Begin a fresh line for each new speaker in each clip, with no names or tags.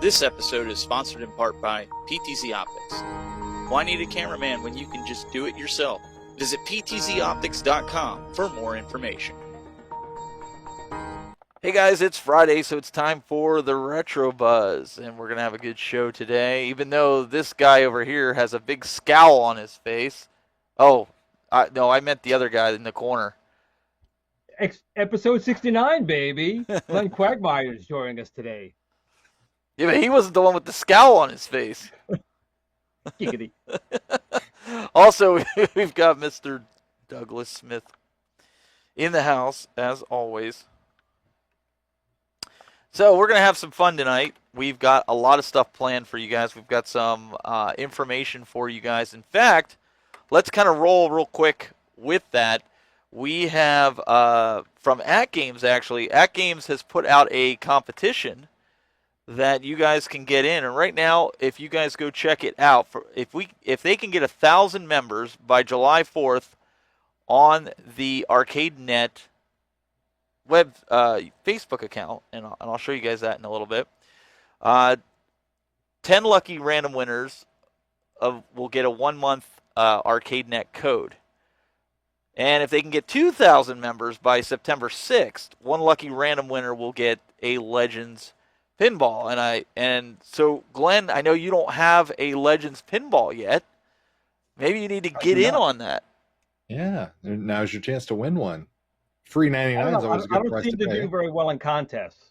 This episode is sponsored in part by PTZ Optics. Why need a cameraman when you can just do it yourself? Visit ptzoptics.com for more information. Hey guys, it's Friday, so it's time for the Retro Buzz, and we're going to have a good show today, even though this guy over here has a big scowl on his face. Oh, no, I meant the other guy in the corner.
Episode 69, baby. Glen Quagmire is joining us today.
Yeah, but he wasn't the one with the scowl on his face.
Giggity.
Also, we've got Mr. Douglas Smith in the house, as always. So we're going to have some fun tonight. We've got a lot of stuff planned for you guys. We've got some information for you guys. In fact, let's kind of roll real quick with that. We have, from At Games, actually, At Games has put out a competition that you guys can get in. And right now, if you guys go check it out, if they can get 1,000 members by July 4th on the Arcade1Up web Facebook account, and I'll show you guys that in a little bit. 10 lucky random winners will get a 1-month Arcade1Up code. And if they can get 2,000 members by September 6th, one lucky random winner will get a Legends pinball. And so Glenn, I know you don't have a Legends pinball yet. Maybe you need to get in on that.
Yeah, now's your chance to win one. Free 99 is always a good price to pay.
I don't seem to do very well in contests.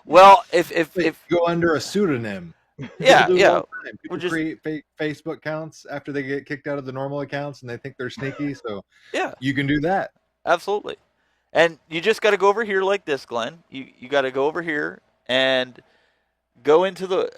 Well, if
go under a pseudonym.
Yeah.
People create fake Facebook accounts after they get kicked out of the normal accounts and they think they're sneaky. So
yeah,
you can do that.
Absolutely. And you just got to go over here like this, Glenn. You got to go over here and go into the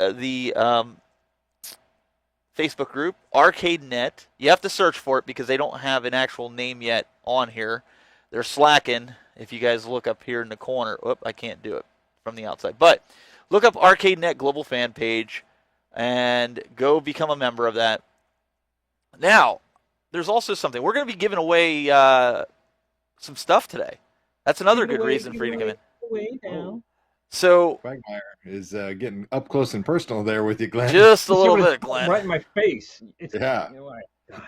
Facebook group, Arcade1Up. You have to search for it because they don't have an actual name yet on here. They're slacking. If you guys look up here in the corner, I can't do it from the outside. But look up Arcade1Up Global Fan Page and go become a member of that. Now, there's also something. We're going to be giving away some stuff today. That's another good reason for you to come in. So
Quagmire is getting up close and personal there with you, Glenn.
Just a little bit, Glenn.
Right in my face.
Yeah.
You know what? God,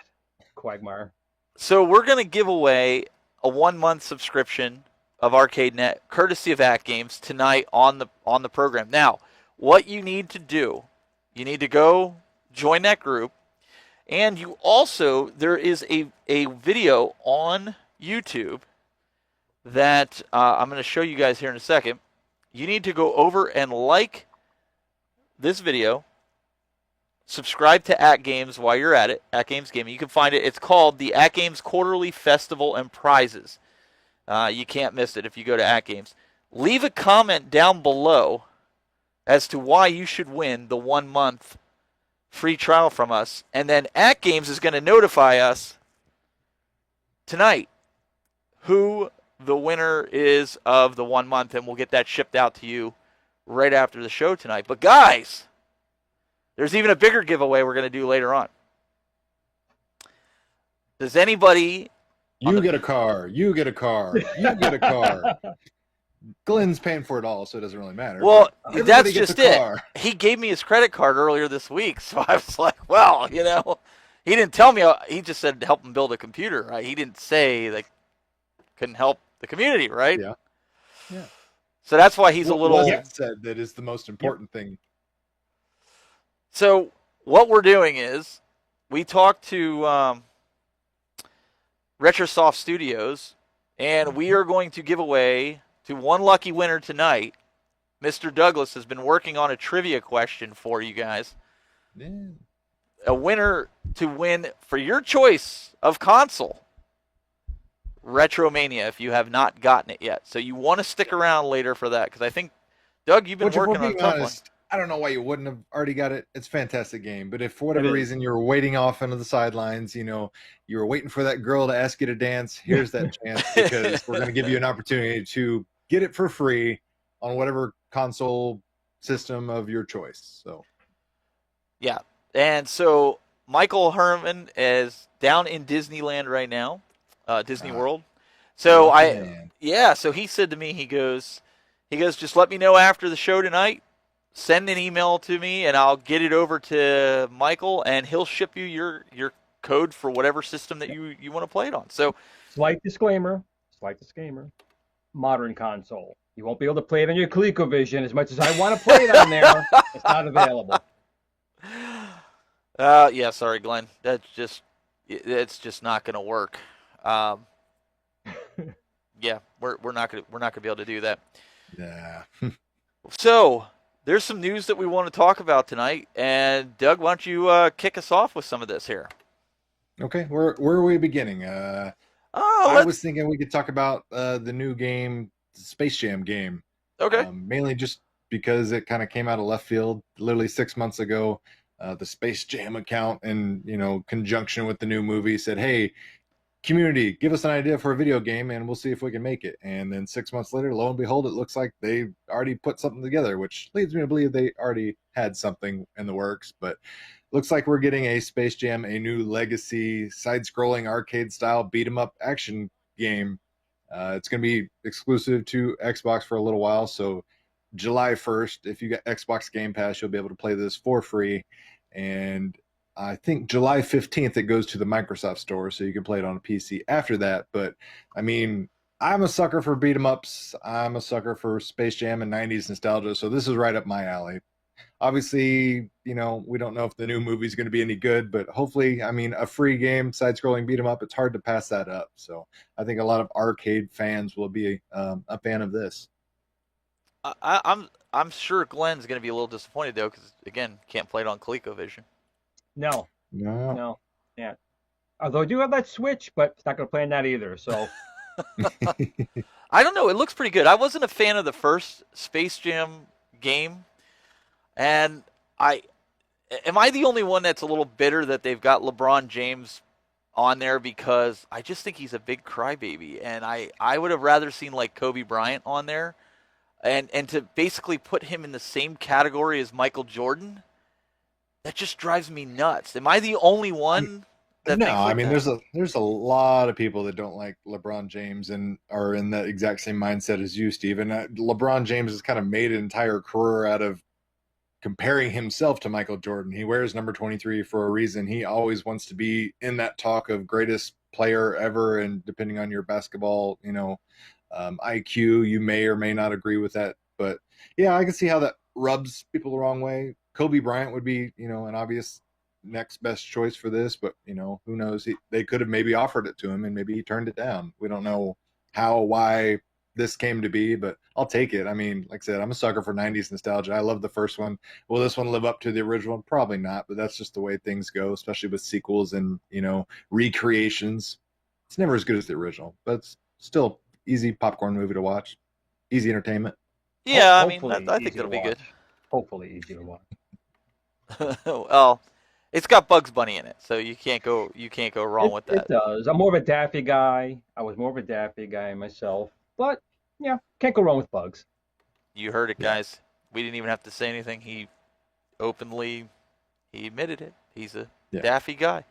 Quagmire.
So we're going to give away a 1-month subscription of Arcade1Up, courtesy of At Games, tonight on the program. Now, what you need to do, you need to go join that group, and you also, there is a video on YouTube that I'm going to show you guys here in a second. You need to go over and like this video, subscribe to At Games while you're at it, At Games Gaming. You can find it. It's called the At Games Quarterly Festival and Prizes. You can't miss it if you go to At Games. Leave a comment down below as to why you should win the 1-month free trial from us. And then At Games is going to notify us tonight who the winner is of the 1 month, and we'll get that shipped out to you right after the show tonight. But guys, there's even a bigger giveaway we're going to do later on. Does anybody...
You get a car. You get a car. You get a car. Glenn's paying for it all, so it doesn't really matter.
Well, that's just it. He gave me his credit card earlier this week, so I was like, well, he didn't tell me. He just said to help him build a computer, right? He didn't say that couldn't help the community, right?
Yeah.
So that's why he's a little...
said that is the most important thing.
So what we're doing is we talked to Retrosoft Studios, and we are going to give away to one lucky winner tonight. Mr. Douglas has been working on a trivia question for you guys.
Yeah.
A winner to win for your choice of console, Retromania, if you have not gotten it yet. So you want to stick around later for that, because I think, Doug, you've been working on a tough one.
I don't know why you wouldn't have already got it. It's a fantastic game. But if for whatever reason you were waiting off into the sidelines, you were waiting for that girl to ask you to dance, here's that chance, because we're going to give you an opportunity to get it for free on whatever console system of your choice. So, yeah.
And so Michael Herman is down in Disneyland right now, Disney World. So so he said to me, he goes, He goes, just let me know after the show tonight. Send an email to me, and I'll get it over to Michael, and he'll ship you your code for whatever system that you want to play it on. So,
Slight disclaimer. Modern console. You won't be able to play it on your ColecoVision as much as I want to play it on there. It's not available.
yeah, sorry, Glenn. It's just not going to work. Yeah, we're not gonna be able to do that.
Yeah.
So there's some news that we want to talk about tonight, and Doug, why don't you kick us off with some of this here?
Okay, where are we beginning? I was thinking we could talk about the new game, the Space Jam game.
Okay.
Mainly just because it kind of came out of left field, literally 6 months ago. The Space Jam account, in conjunction with the new movie, said, "Hey, community, give us an idea for a video game, and we'll see if we can make it." And then 6 months later, lo and behold, it looks like they already put something together, which leads me to believe they already had something in the works. But looks like we're getting a Space Jam, a new legacy side-scrolling arcade-style beat-em-up action game. It's going to be exclusive to Xbox for a little while, so July 1st, if you got Xbox Game Pass, you'll be able to play this for free. And I think July 15th, it goes to the Microsoft Store, so you can play it on a PC after that. But, I mean, I'm a sucker for beat-em-ups. I'm a sucker for Space Jam and 90s nostalgia, so this is right up my alley. Obviously, we don't know if the new movie is going to be any good, but hopefully, I mean, a free game, side-scrolling beat-em-up, it's hard to pass that up. So I think a lot of arcade fans will be a fan of this.
I'm sure Glenn's going to be a little disappointed, though, because, again, can't play it on ColecoVision.
No. Yeah. Although I do have that Switch, but it's not going to play on that either. So
I don't know. It looks pretty good. I wasn't a fan of the first Space Jam game, and am I the only one that's a little bitter that they've got LeBron James on there, because I just think he's a big crybaby, and I would have rather seen like Kobe Bryant on there, and to basically put him in the same category as Michael Jordan. That just drives me nuts. Am I the only one that
No,
thinks
I
like
mean,
that?
there's a lot of people that don't like LeBron James and are in that exact same mindset as you, Steve. And LeBron James has kind of made an entire career out of comparing himself to Michael Jordan. He wears number 23 for a reason. He always wants to be in that talk of greatest player ever. And depending on your basketball, IQ, you may or may not agree with that. But yeah, I can see how that rubs people the wrong way. Kobe Bryant would be, an obvious next best choice for this, but who knows? They could have maybe offered it to him, and maybe he turned it down. We don't know why this came to be, but I'll take it. I mean, like I said, I'm a sucker for 90s nostalgia. I love the first one. Will this one live up to the original? Probably not, but that's just the way things go, especially with sequels and recreations. It's never as good as the original, but it's still easy popcorn movie to watch, easy entertainment.
Yeah, I mean, I think it'll be good.
Hopefully easy to watch.
Well, it's got Bugs Bunny in it, so you can't go wrong with that.
It does. I'm more of a Daffy guy. I was more of a Daffy guy myself, but yeah, can't go wrong with Bugs.
You heard it, guys. We didn't even have to say anything. He admitted it. He's a Daffy guy.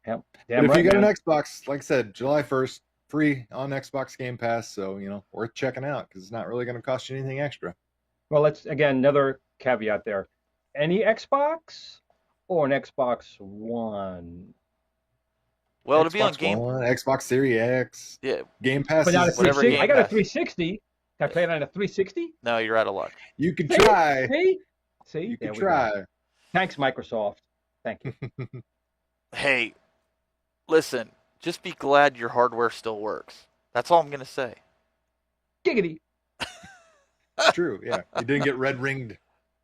Yep.
But if you got an Xbox, like I said, July 1st, free on Xbox Game Pass, so worth checking out because it's not really going to cost you anything extra.
Well, let's again another caveat there. Any Xbox or an Xbox One?
Well,
Xbox
to be on Game
One, Xbox Series X, Game Pass.
But not a
whatever
360.
Game
I got a
Pass.
360. Can I play it on a 360?
No, you're out of luck.
You can try.
See?
You can
There we
try.
go. Thanks, Microsoft. Thank you.
Hey, listen, just be glad your hardware still works. That's all I'm going to say.
Giggity.
It's true, yeah. You didn't get red ringed.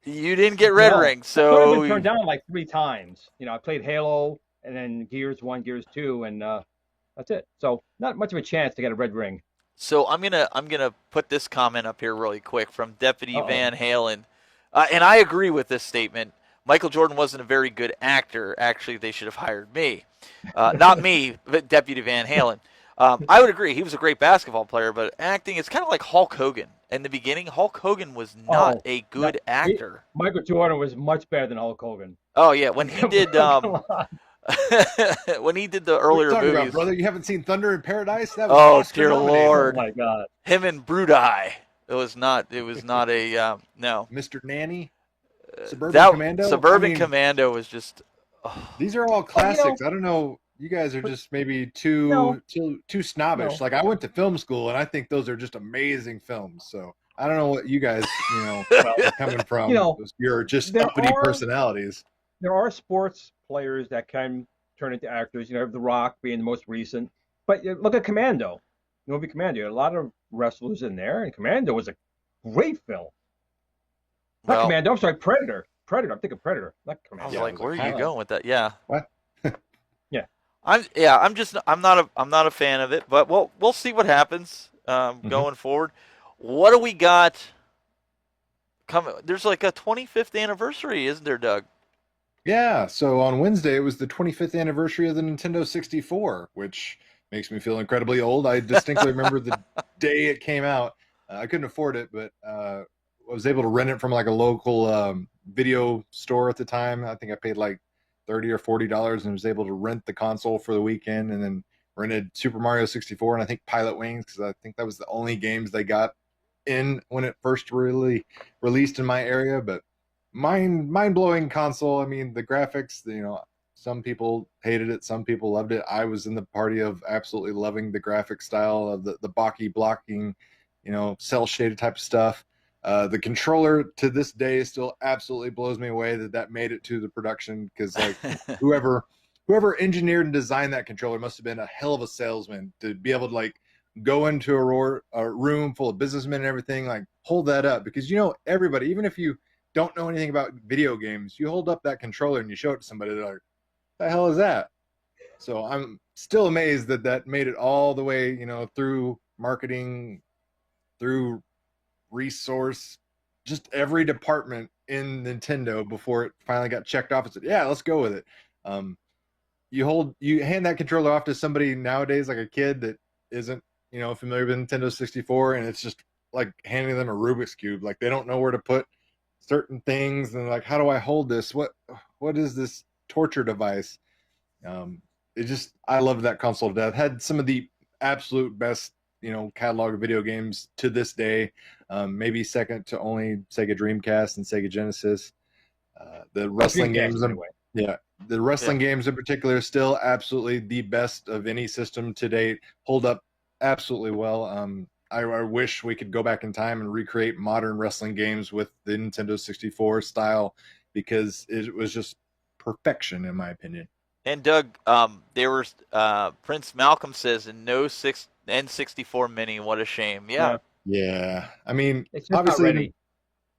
You didn't get red ring,
I've
so
been turned down like 3 times. I played Halo and then Gears 1, Gears 2, and that's it. So not much of a chance to get a red ring.
So I'm gonna put this comment up here really quick from Deputy Van Halen, and I agree with this statement. Michael Jordan wasn't a very good actor. Actually, they should have hired me, not me, but Deputy Van Halen. I would agree. He was a great basketball player, but acting is kind of like Hulk Hogan. In the beginning, Hulk Hogan was not a good actor.
Michael Jordan was much better than Hulk Hogan.
Oh yeah, when he did when he did the earlier
what are you talking
movies.
about, brother? You haven't seen Thunder in Paradise? That was Oscar
dear
nominated.
Lord!
Oh my God.
Him and Brudai. It was not. It was not a no.
Mr. Nanny, Suburban
That
Commando.
Suburban Commando was just. Oh,
These are all classics. I don't know. You guys are just maybe
No.
too snobbish.
No.
Like I went to film school, and I think those are just amazing films. So I don't know what you guys, are coming from. You're just uppity personalities.
There are sports players that can turn into actors. The Rock being the most recent. But look at Commando. The movie Commando. A lot of wrestlers in there, and Commando was a great film. Not Commando. I'm sorry, Predator. Predator. I'm thinking Predator. Not Commando.
I was like, where are you going with that? Yeah.
What?
Yeah.
I'm not a fan of it, but we'll see what happens going forward. What do we got coming? There's like a 25th anniversary, isn't there, Doug?
Yeah, so on Wednesday it was the 25th anniversary of the Nintendo 64, which makes me feel incredibly old. I distinctly remember the day it came out. I couldn't afford it, but I was able to rent it from like a local video store at the time. I think I paid like $30 or $40 and was able to rent the console for the weekend, and then rented Super Mario 64 and I think Pilot Wings, because I think that was the only games they got in when it first really released in my area. But mind-blowing console. I mean, the graphics, some people hated it, some people loved it. I was in the party of absolutely loving the graphic style of the Baki blocking, cell shaded type of stuff. The controller to this day still absolutely blows me away that made it to the production, because like whoever engineered and designed that controller must have been a hell of a salesman to be able to like go into a room full of businessmen and everything, like hold that up, because everybody, even if you don't know anything about video games, you hold up that controller and you show it to somebody, they're like, the hell is that? So I'm still amazed that made it all the way, through marketing, through resource, just every department in Nintendo before it finally got checked off and said, yeah, let's go with it. You hand that controller off to somebody nowadays, like a kid that isn't, familiar with Nintendo 64, and it's just like handing them a Rubik's Cube. Like they don't know where to put certain things, and like, how do I hold this? What is this torture device? I love that console to death. Had some of the absolute best, catalog of video games to this day. Maybe second to only Sega Dreamcast and Sega Genesis. The wrestling games,
anyway.
The wrestling games in particular are still absolutely the best of any system to date. Hold up absolutely well. I wish we could go back in time and recreate modern wrestling games with the Nintendo 64 style, because it was just perfection in my opinion.
And Doug, there was Prince Malcolm says, and no N64 Mini. What a shame.
Yeah. I mean,
it's just
obviously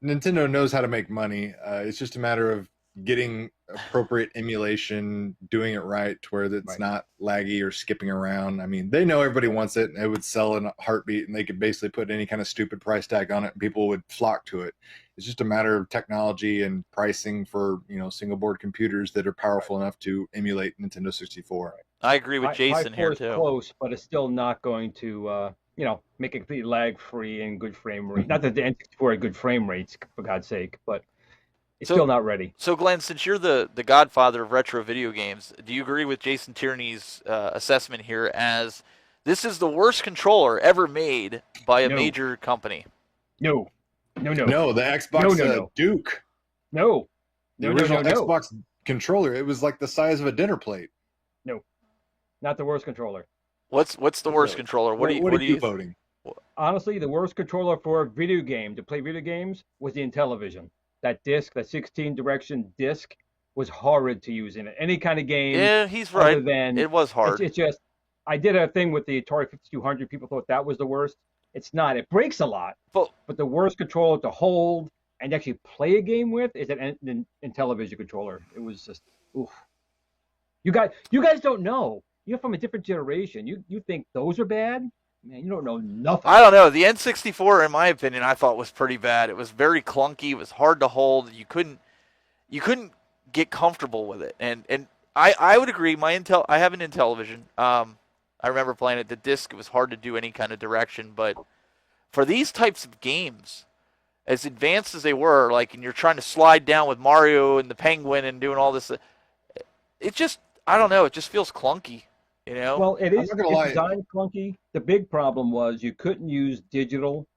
Nintendo knows how to make money. It's just a matter of getting appropriate emulation, doing it right to where it's not laggy or skipping around. I mean, they know everybody wants it, and it would sell in a heartbeat, and they could basically put any kind of stupid price tag on it and people would flock to it. It's just a matter of technology and pricing for, single board computers that are powerful enough to emulate Nintendo 64.
I agree with Jason here too.
Close, but it's still not going to make it completely lag free and good frame rate. Not that the N64 had good frame rates, for God's sake, but it's still not ready.
So, Glenn, since you're the godfather of retro video games, do you agree with Jason Tierney's assessment here as this is the worst controller ever made by a major company?
No, the
Xbox Duke.
No.
The original Xbox controller, it was like the size of a dinner plate.
No, not the worst controller.
What's the worst controller? What are you
voting?
Honestly, the worst controller for a video game, to play video games, was the Intellivision. That disc, that 16-direction disc, was horrid to use in any kind of game.
Yeah, he's right. It was hard.
It's just, I did a thing with the Atari 5200. People thought that was the worst. It's not. It breaks a lot. But the worst controller to hold and actually play a game with is an Intellivision controller. It was just, oof. You guys don't know. You're from a different generation. You think those are bad? Man, you don't know nothing.
I don't know. The N64, in my opinion, I thought was pretty bad. It was very clunky. It was hard to hold. You couldn't get comfortable with it. And I would agree. I have an Intellivision. I remember playing it. The disc, it was hard to do any kind of direction. But for these types of games, as advanced as they were, like, and you're trying to slide down with Mario and the Penguin and doing all this, it just, I don't know. It just feels clunky.
Well, it's designed clunky. The big problem was you couldn't use digital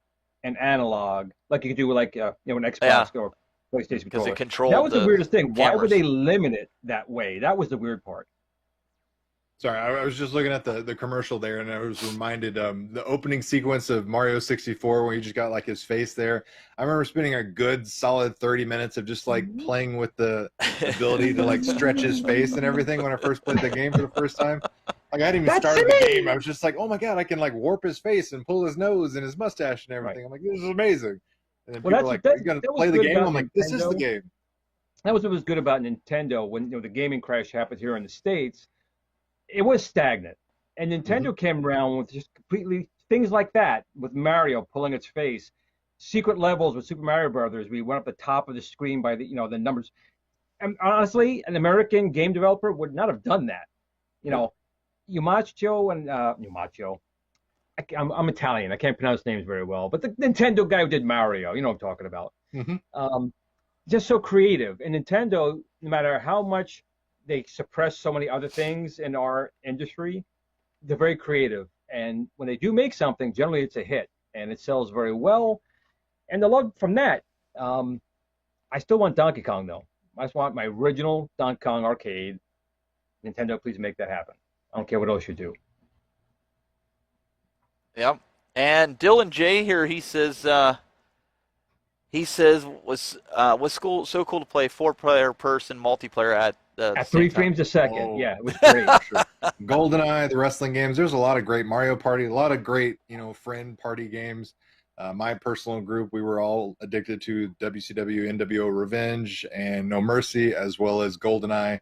and analog, like you could do like an Xbox or PlayStation
because
controller.
it controlled
That was the weirdest thing.
Cameras.
Why would they limit it that way? That was the weird part.
Sorry, I was just looking at the commercial there, and I was reminded the opening sequence of Mario 64 when you just got like his face there. I remember spending a good solid 30 minutes of just like playing with the ability to like stretch his face and everything when I first played the game for the first time. Like I hadn't even started the game. I was just like, oh my god, I can like warp his face and pull his nose and his mustache and everything. Right. I'm like, this is amazing. And then people are like, are you gonna play the game? I'm like, this is the game.
That was what was good about Nintendo when the gaming crash happened here in the States. It was stagnant, and Nintendo came around with just completely things like that, with Mario pulling its face, secret levels with Super Mario Brothers. We went up the top of the screen by the numbers. And honestly, an American game developer would not have done that. Yumacchio and Yumacchio. I'm Italian. I can't pronounce names very well, but the Nintendo guy who did Mario, you know what I'm talking about. Just so creative. And Nintendo, no matter how much they suppress so many other things in our industry, they're very creative. And when they do make something, generally it's a hit and it sells very well. And the love from that, I still want Donkey Kong though. I just want my original Donkey Kong arcade. Nintendo, please make that happen. I don't care what else you do.
Yep. And Dylan J here, he says was so cool to play 4-player person multiplayer at
3 frames a second. Yeah, it was great.
Sure. GoldenEye, the wrestling games. There's a lot of great Mario Party, a lot of great, friend party games. My personal group, we were all addicted to WCW, NWO Revenge, and No Mercy, as well as GoldenEye.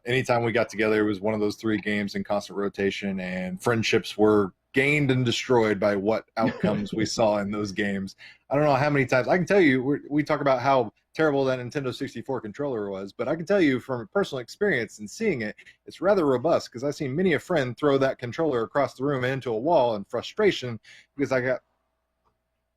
Anytime we got together, it was one of those 3 games in constant rotation, and friendships were gained and destroyed by what outcomes we saw in those games. I don't know how many times. I can tell you, we talk about how terrible that Nintendo 64 controller was, but I can tell you from personal experience and seeing it, it's rather robust, because I've seen many a friend throw that controller across the room into a wall in frustration because I got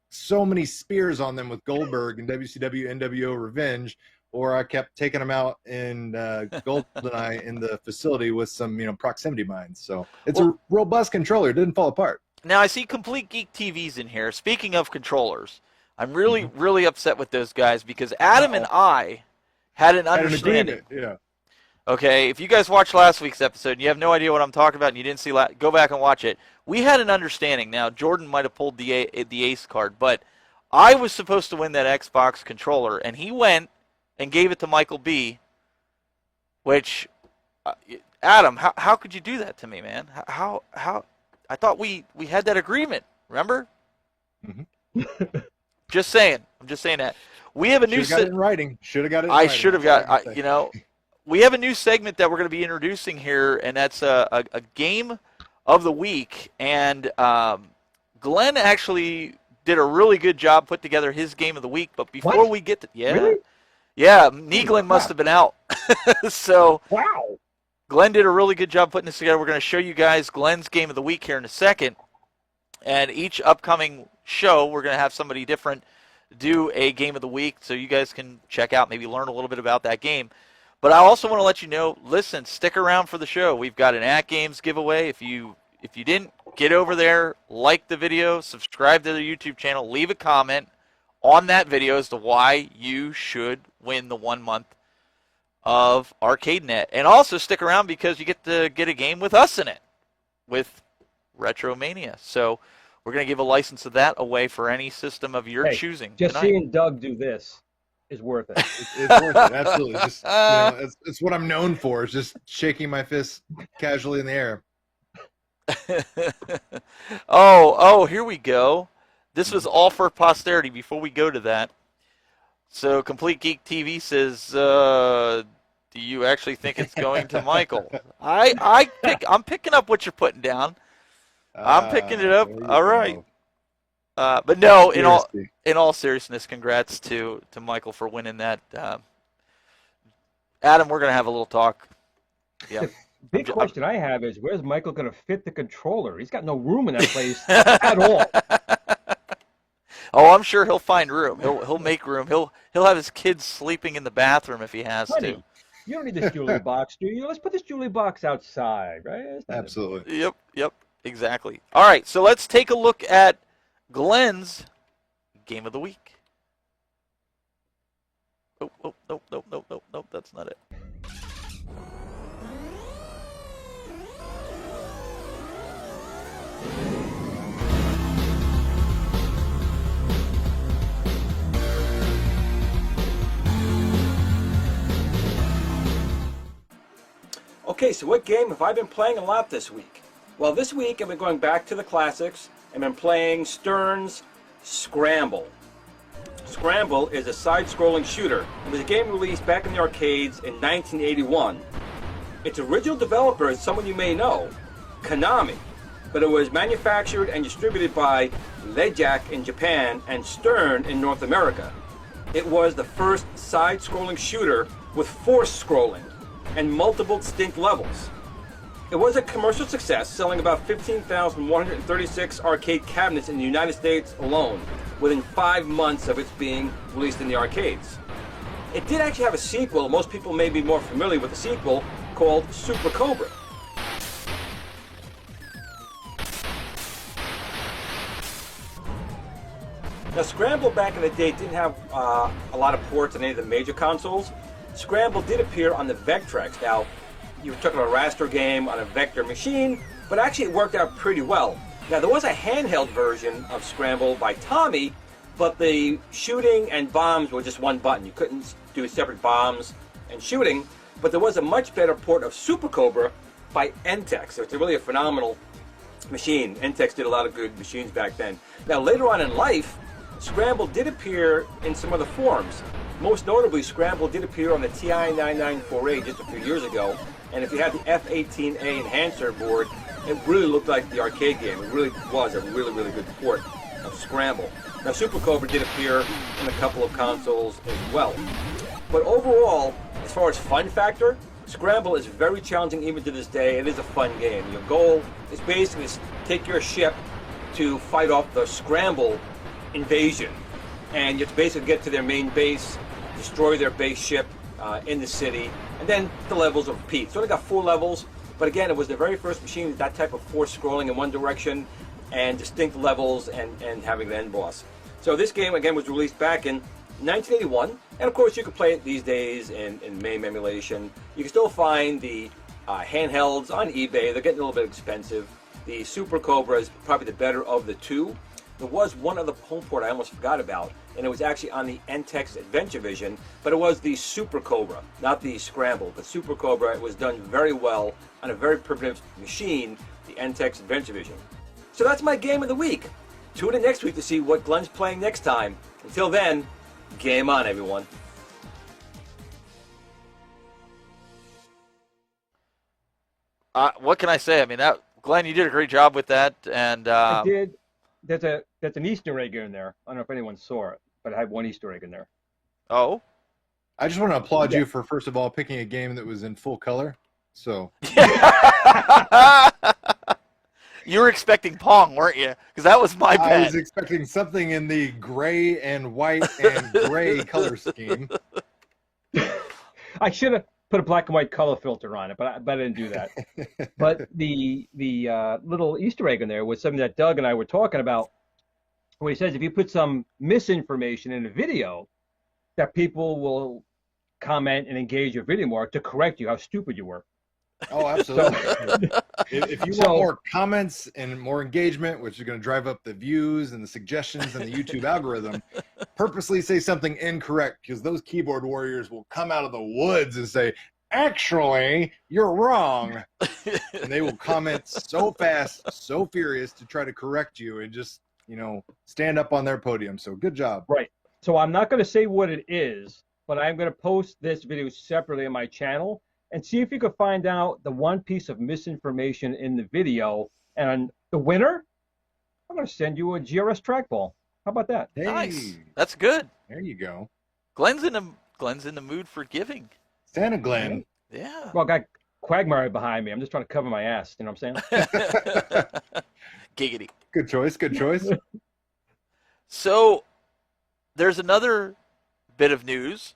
so many spears on them with Goldberg and WCW NWO Revenge, or I kept taking them out in GoldenEye in the facility with some proximity mines. So it's a robust controller. It didn't fall apart.
Now I see Complete Geek TV's in here. Speaking of controllers, I'm really upset with those guys because Adam and I had an understanding.
Yeah.
Okay, if you guys watched last week's episode and you have no idea what I'm talking about and you didn't see, go back and watch it. We had an understanding. Now Jordan might have pulled the ace card, but I was supposed to win that Xbox controller, and he went and gave it to Michael B. Which, Adam, how could you do that to me, man? How? I thought we had that agreement. Remember? Just saying. I'm just saying that. We have a new.
Should have got it in writing. Should have got it.
I should have got. We have a new segment that we're going to be introducing here, and that's a game of the week. And Glenn actually did a really good job putting together his game of the week. But before we get to
Really?
Yeah, Glen must have been out. So
wow.
Glenn did a really good job putting this together. We're going to show you guys Glenn's game of the week here in a second. And each upcoming show, we're going to have somebody different do a game of the week so you guys can check out, maybe learn a little bit about that game. But I also want to let you know, listen, stick around for the show. We've got an At Games giveaway. If you didn't, get over there, like the video, subscribe to the YouTube channel, leave a comment on that video as to why you should win the 1 month of Arcade1Up. And also stick around because you get to get a game with us in it, with Retromania. So we're going to give a license of that away for any system of your choosing.
Just seeing Doug do this is worth it.
It's worth it, absolutely. Just, it's what I'm known for, is just shaking my fist casually in the air.
Oh, here we go. This was all for posterity before we go to that. So Complete Geek TV says, do you actually think it's going to Michael? I'm picking up what you're putting down. I'm picking it up. All right. But no, in all seriousness, congrats to Michael for winning that. Adam, we're going to have a little talk. Yeah.
Big question I have is, where's Michael going to fit the controller? He's got no room in that place at all.
Oh, I'm sure he'll find room. He'll make room. He'll have his kids sleeping in the bathroom if he has to.
You don't need this jewelry box, do you? Let's put this jewelry box outside, right?
Absolutely.
Yep, exactly. All right, so let's take a look at Glen's game of the week. Oh, nope, that's not it.
Okay, so what game have I been playing a lot this week? Well, this week I've been going back to the classics. I've been playing Stern's Scramble. Scramble is a side-scrolling shooter. It was a game released back in the arcades in 1981. Its original developer is someone you may know, Konami, but it was manufactured and distributed by Hedgehog in Japan and Stern in North America. It was the first side-scrolling shooter with force scrolling and multiple distinct levels. It was a commercial success, selling about 15,136 arcade cabinets in the United States alone, within 5 months of its being released in the arcades. It did actually have a sequel. Most people may be more familiar with the sequel, called Super Cobra. Now, Scramble back in the day didn't have a lot of ports on any of the major consoles. Scramble did appear on the Vectrex. Now, you were talking about a raster game on a vector machine, but actually it worked out pretty well. Now, there was a handheld version of Scramble by Tommy, but the shooting and bombs were just one button. You couldn't do separate bombs and shooting, but there was a much better port of Super Cobra by Entex. So it's really a phenomenal machine. Entex did a lot of good machines back then. Now, later on in life, Scramble did appear in some other forms. Most notably, Scramble did appear on the TI-9948 just a few years ago, and if you had the F-18A enhancer board, it really looked like the arcade game. It really was a really, really good port of Scramble. Now, Super Cobra did appear in a couple of consoles as well. But overall, as far as fun factor, Scramble is very challenging even to this day. It is a fun game. Your goal is basically to take your ship to fight off the Scramble invasion. And you have to basically get to their main base, destroy their base ship in the city, and then the levels will repeat. So they got 4 levels, but again, it was the very first machine with that type of force scrolling in one direction and distinct levels and having the end boss. So this game, again, was released back in 1981, and of course you can play it these days in MAME emulation. You can still find the handhelds on eBay. They're getting a little bit expensive. The Super Cobra is probably the better of the two. There was one other home port I almost forgot about, and it was actually on the Entex Adventure Vision, but it was the Super Cobra, not the Scramble. The Super Cobra, it was done very well on a very primitive machine, the Entex Adventure Vision. So that's my game of the week. Tune in next week to see what Glen's playing next time. Until then, game on, everyone.
What can I say? I mean, Glen, you did a great job with that, and
I did. There's an Easter egg in there. I don't know if anyone saw it, but I had one Easter egg in there.
Oh,
I just want to applaud you for, first of all, picking a game that was in full color. So
you were expecting Pong, weren't you? Because that was my bet.
I was expecting something in the gray and white and gray color scheme.
I should have put a black and white color filter on it, but I didn't do that. But the little Easter egg in there was something that Doug and I were talking about, where he says if you put some misinformation in a video, that people will comment and engage your video more to correct you how stupid you were.
Oh, absolutely. If you want more comments and more engagement, which is going to drive up the views and the suggestions and the YouTube algorithm, purposely say something incorrect, because those keyboard warriors will come out of the woods and say, actually, you're wrong. And they will comment so fast, so furious to try to correct you and just, stand up on their podium. So good job.
Right. So I'm not going to say what it is, but I'm going to post this video separately on my channel and see if you can find out the one piece of misinformation in the video. And the winner, I'm going to send you a GRS trackball. How about that?
Hey,
nice. That's good.
There you go.
Glen's in the mood for giving.
Santa Glen.
Yeah.
Well, I got Quagmire behind me. I'm just trying to cover my ass. You know what I'm saying?
Giggity.
Good choice. Good choice.
So there's another bit of news,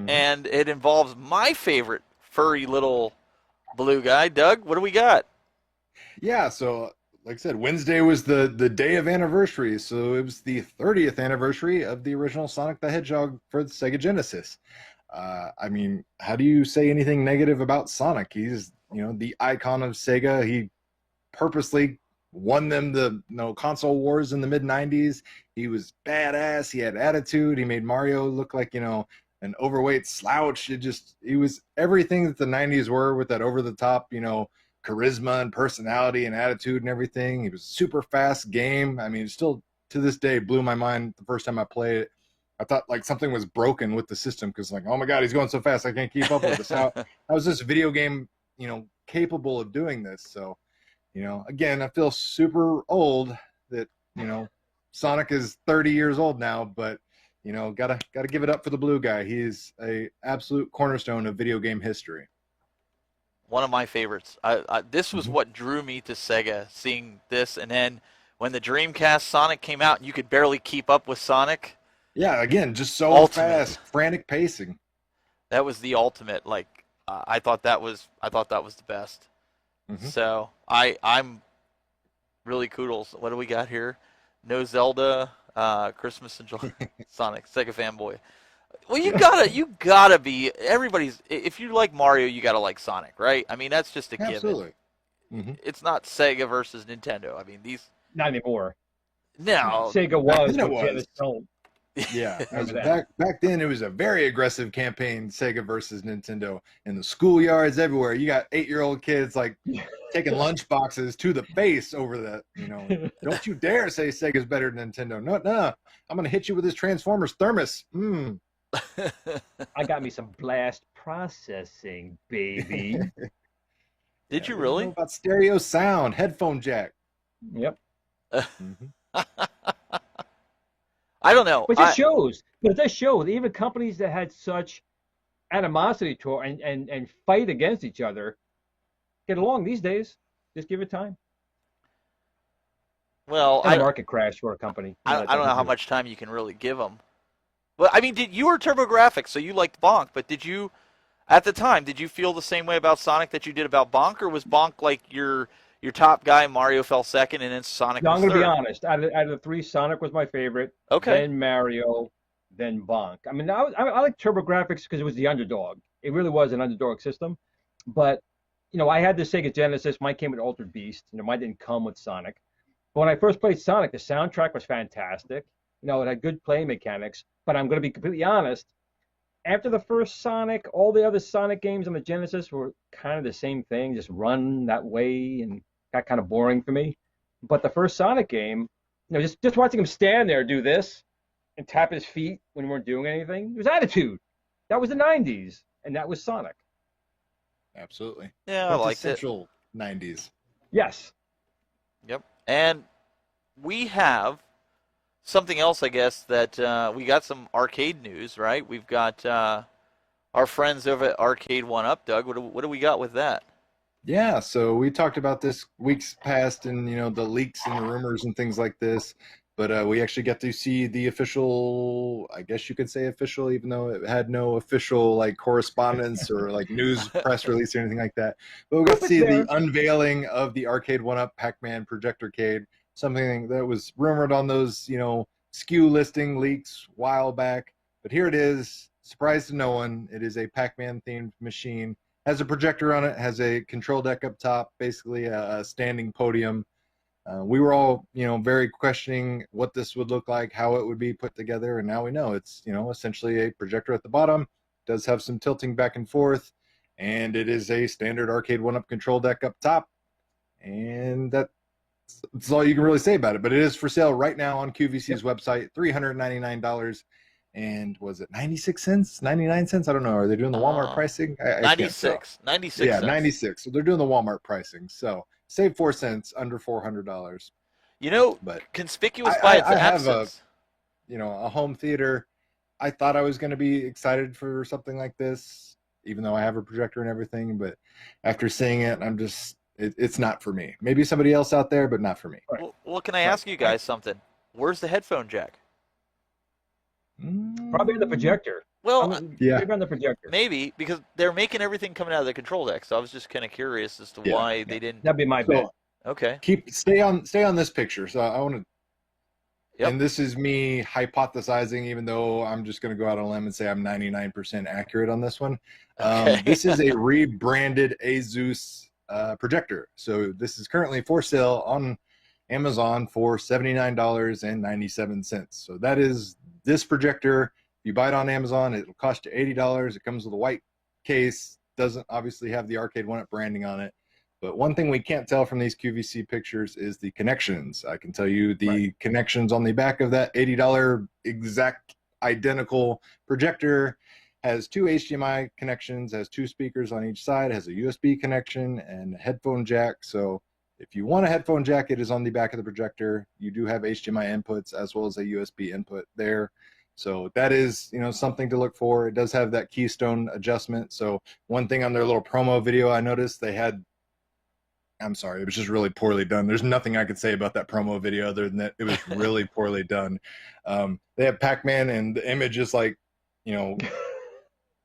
and it involves my favorite furry little blue guy. Doug, what do we got?
Yeah, so like I said, Wednesday was the day of anniversary, so it was the 30th anniversary of the original Sonic the Hedgehog for the Sega Genesis. I mean, how do you say anything negative about Sonic? He's, the icon of Sega. He purposely won them the console wars in the mid 90s. He was badass. He had attitude. He made Mario look like, an overweight slouch. He was everything that the 90s were, with that over the top, charisma and personality and attitude and everything. He was a super fast game. I mean, it still to this day blew my mind the first time I played it. I thought like something was broken with the system, because like, oh my God, he's going so fast, I can't keep up with this. How is this video game, capable of doing this? So, again, I feel super old that, Sonic is 30 years old now, but gotta give it up for the blue guy. He's a absolute cornerstone of video game history.
One of my favorites. This was what drew me to Sega, seeing this, and then when the Dreamcast Sonic came out, and you could barely keep up with Sonic.
Yeah, again, just so
ultimate.
Fast, frantic pacing.
That was the ultimate. Like, I thought that was the best. So I'm really kudos. What do we got here? No Zelda, Christmas and Sonic, Sega fanboy. Well, you gotta be, everybody's, if you like Mario, you gotta like Sonic, right? I mean, that's just a given.
Absolutely.
It's not Sega versus Nintendo. I mean, these.
Not anymore.
No.
Sega was.
Yeah, back then it was a very aggressive campaign, Sega versus Nintendo, in the schoolyards everywhere. You got 8-year-old kids like taking lunch boxes to the face over that. Don't you dare say Sega's better than Nintendo. No, I'm gonna hit you with this Transformers thermos.
I got me some blast processing, baby.
Did you really?
About stereo sound, headphone jack.
Yep.
I don't know.
But it shows. But it does show that even companies that had such animosity to and fight against each other get along these days. Just give it time.
Well,
and a market crash for a company.
I don't know how much time you can really give them. Well, I mean, you were TurboGrafx, so you liked Bonk, but at the time, did you feel the same way about Sonic that you did about Bonk, or was Bonk like your top guy, Mario fell second, and then Sonic was third?
I'm going to be honest. Out of the three, Sonic was my favorite.
Okay.
Then Mario, then Bonk. I mean, I like TurboGrafx because it was the underdog. It really was an underdog system. But, I had the Sega Genesis. Mine came with Altered Beast. Mine didn't come with Sonic. But when I first played Sonic, the soundtrack was fantastic. It had good play mechanics. But I'm going to be completely honest. After the first Sonic, all the other Sonic games on the Genesis were kind of the same thing, just run that way, and got kind of boring for me. But the first Sonic game, just watching him stand there do this and tap his feet when we weren't doing anything, it was attitude. That was the 90s, and that was Sonic.
Absolutely.
Yeah, I liked it.
Central 90s.
Yes.
Yep. And we have something else, I guess, that we got some arcade news, right? We've got our friends over at Arcade1Up. Doug, what do we got with that?
Yeah, so we talked about this weeks past, and the leaks and the rumors and things like this. But we actually got to see the official, I guess you could say official, even though it had no official like correspondence or like news press release or anything like that. But we got to see the unveiling of the Arcade1Up Pac-Man Projectorcade, something that was rumored on those, SKU listing leaks a while back. But here it is, surprise to no one. It is a Pac-Man themed machine. Has a projector on it, has a control deck up top, basically a standing podium. We were all, very questioning what this would look like, how it would be put together, and now we know it's, essentially a projector at the bottom. It does have some tilting back and forth, and it is a standard Arcade1Up control deck up top, and that's all you can really say about it. But it is for sale right now on QVC's website, $399. And was it 96 cents, 99 cents? I don't know. Are they doing the Walmart pricing?
96. 96
yeah,
cents.
96. So they're doing the Walmart pricing. So save 4 cents, under $400.
But conspicuous by its absence.
I have a home theater. I thought I was going to be excited for something like this, even though I have a projector and everything. But after seeing it, I'm just, it's not for me. Maybe somebody else out there, but not for me.
Well, can I ask you guys something? Where's the headphone jack?
Probably on the projector.
Well,
maybe on the projector.
Maybe, because they're making everything coming out of the control deck. So I was just kind of curious as to why they didn't.
That'd be my bet.
Okay.
Stay on this picture. So I want to.
Yep.
And this is me hypothesizing, even though I'm just going to go out on a limb and say I'm 99% accurate on this one.
Okay.
This is a rebranded Asus projector. So this is currently for sale on Amazon for $79.97. So that is this projector. If you buy it on Amazon, it'll cost you $80. It comes with a white case. Doesn't obviously have the Arcade1Up branding on it. But one thing we can't tell from these QVC pictures is the connections. I can tell you the connections on the back of that $80 exact identical projector has 2 HDMI connections, has 2 speakers on each side, has a USB connection and a headphone jack. So if you want a headphone jack, it is on the back of the projector. You do have HDMI inputs as well as a USB input there. So that is, something to look for. It does have that keystone adjustment. So one thing on their little promo video I noticed, I'm sorry, it was just really poorly done. There's nothing I could say about that promo video other than that it was really poorly done. They have Pac-Man and the image is like,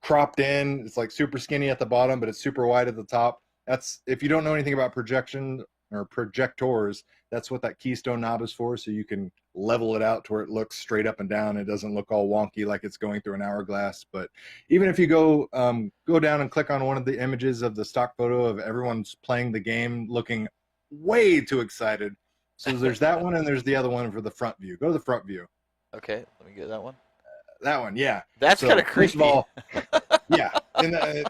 cropped in. It's like super skinny at the bottom, but it's super wide at the top. That's, if you don't know anything about projection or projectors, that's what that keystone knob is for. So you can level it out to where it looks straight up and down. It doesn't look all wonky like it's going through an hourglass. But even if you go down and click on one of the images of the stock photo of everyone's playing the game looking way too excited. So there's that one and there's the other one for the front view. Go to the front view.
Okay, let me get that one.
That one, yeah.
That's kind of creepy.
First of all, yeah. And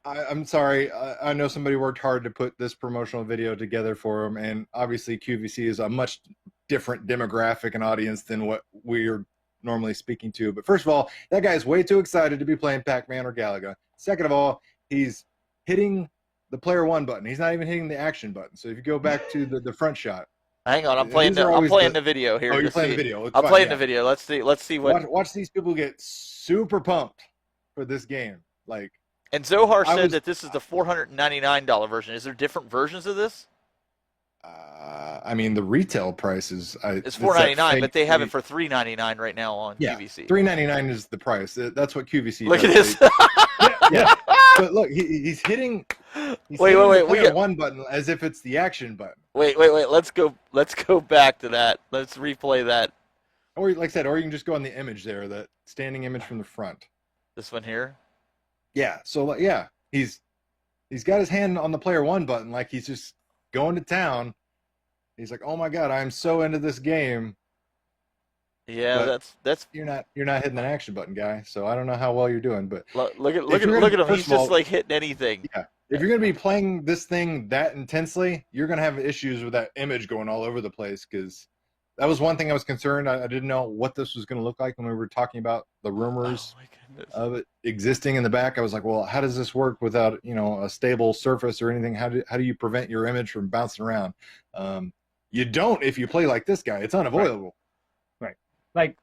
I'm sorry. I know somebody worked hard to put this promotional video together for them, and obviously QVC is a much different demographic and audience than what we're normally speaking to. But first of all, that guy is way too excited to be playing Pac-Man or Galaga. Second of all, he's hitting the player 1 button. He's not even hitting the action button. So if you go back to the front shot.
Hang on, I'm playing the video here.
Oh, you're playing the video.
I'm playing the video. Let's see what.
Watch these people get super pumped for this game. Like.
And Zohar said that this is the $499 version. Is there different versions of this?
I mean, the retail price is
it's $499, but they have it for $399 right now on QVC.
$399 is the price. That's what QVC.
Look
does.
at this.
Yeah, but look, he's hitting.
Wait.
We got 1 button as if it's the action button.
Wait. Let's go back to that. Let's replay that.
Or like I said, or you can just go on the image there, that standing image from the front.
This one here.
Yeah. So yeah, he's got his hand on the player 1 button, like he's just going to town. He's like, "Oh my God, I'm so into this game."
Yeah,
but
that's
you're not hitting an action button, guy. So I don't know how well you're doing, but
look at him. He's just like hitting anything.
Yeah. If you're gonna be playing this thing that intensely, you're gonna have issues with that image going all over the place, because that was one thing I was concerned. I didn't know what this was going to look like when we were talking about the rumors of it existing in the back. I was like, well, how does this work without, a stable surface or anything? How do you prevent your image from bouncing around? You don't if you play like this guy. It's unavoidable.
Right. Like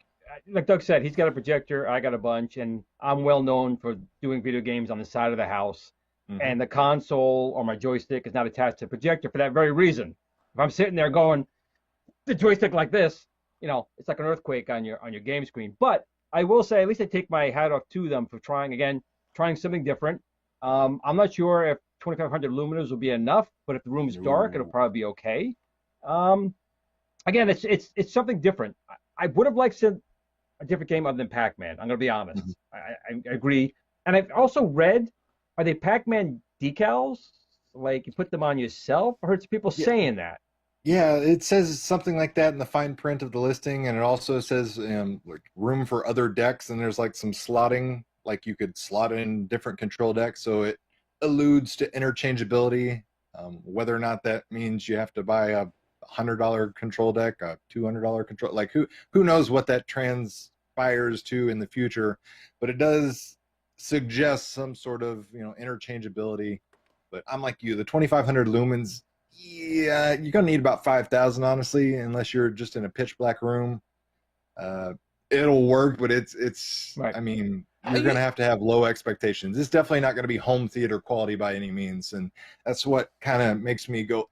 Doug said, he's got a projector. I got a bunch, and I'm well known for doing video games on the side of the house. Mm-hmm. And the console or my joystick is not attached to the projector for that very reason. If I'm sitting there going, the joystick like this, it's like an earthquake on your game screen. But I will say, at least I take my hat off to them for trying something different. I'm not sure if 2500 lumens will be enough, but if the room's dark, it'll probably be okay. Again, it's something different. I would have liked a different game other than Pac-Man. I'm going to be honest. Mm-hmm. I agree. And I've also read, are they Pac-Man decals? Like you put them on yourself? I heard some people saying that.
Yeah, it says something like that in the fine print of the listing, and it also says like room for other decks, and there's like some slotting, like you could slot in different control decks, so it alludes to interchangeability. Whether or not that means you have to buy a $100 control deck, a $200 control, like who knows what that transpires to in the future, but it does suggest some sort of interchangeability. But I'm like you, the 2500 lumens. Yeah, you're gonna need about 5,000, honestly, unless you're just in a pitch black room. It'll work, but it's. Right. I mean, you're gonna have to have low expectations. It's definitely not gonna be home theater quality by any means, and that's what kind of makes me go,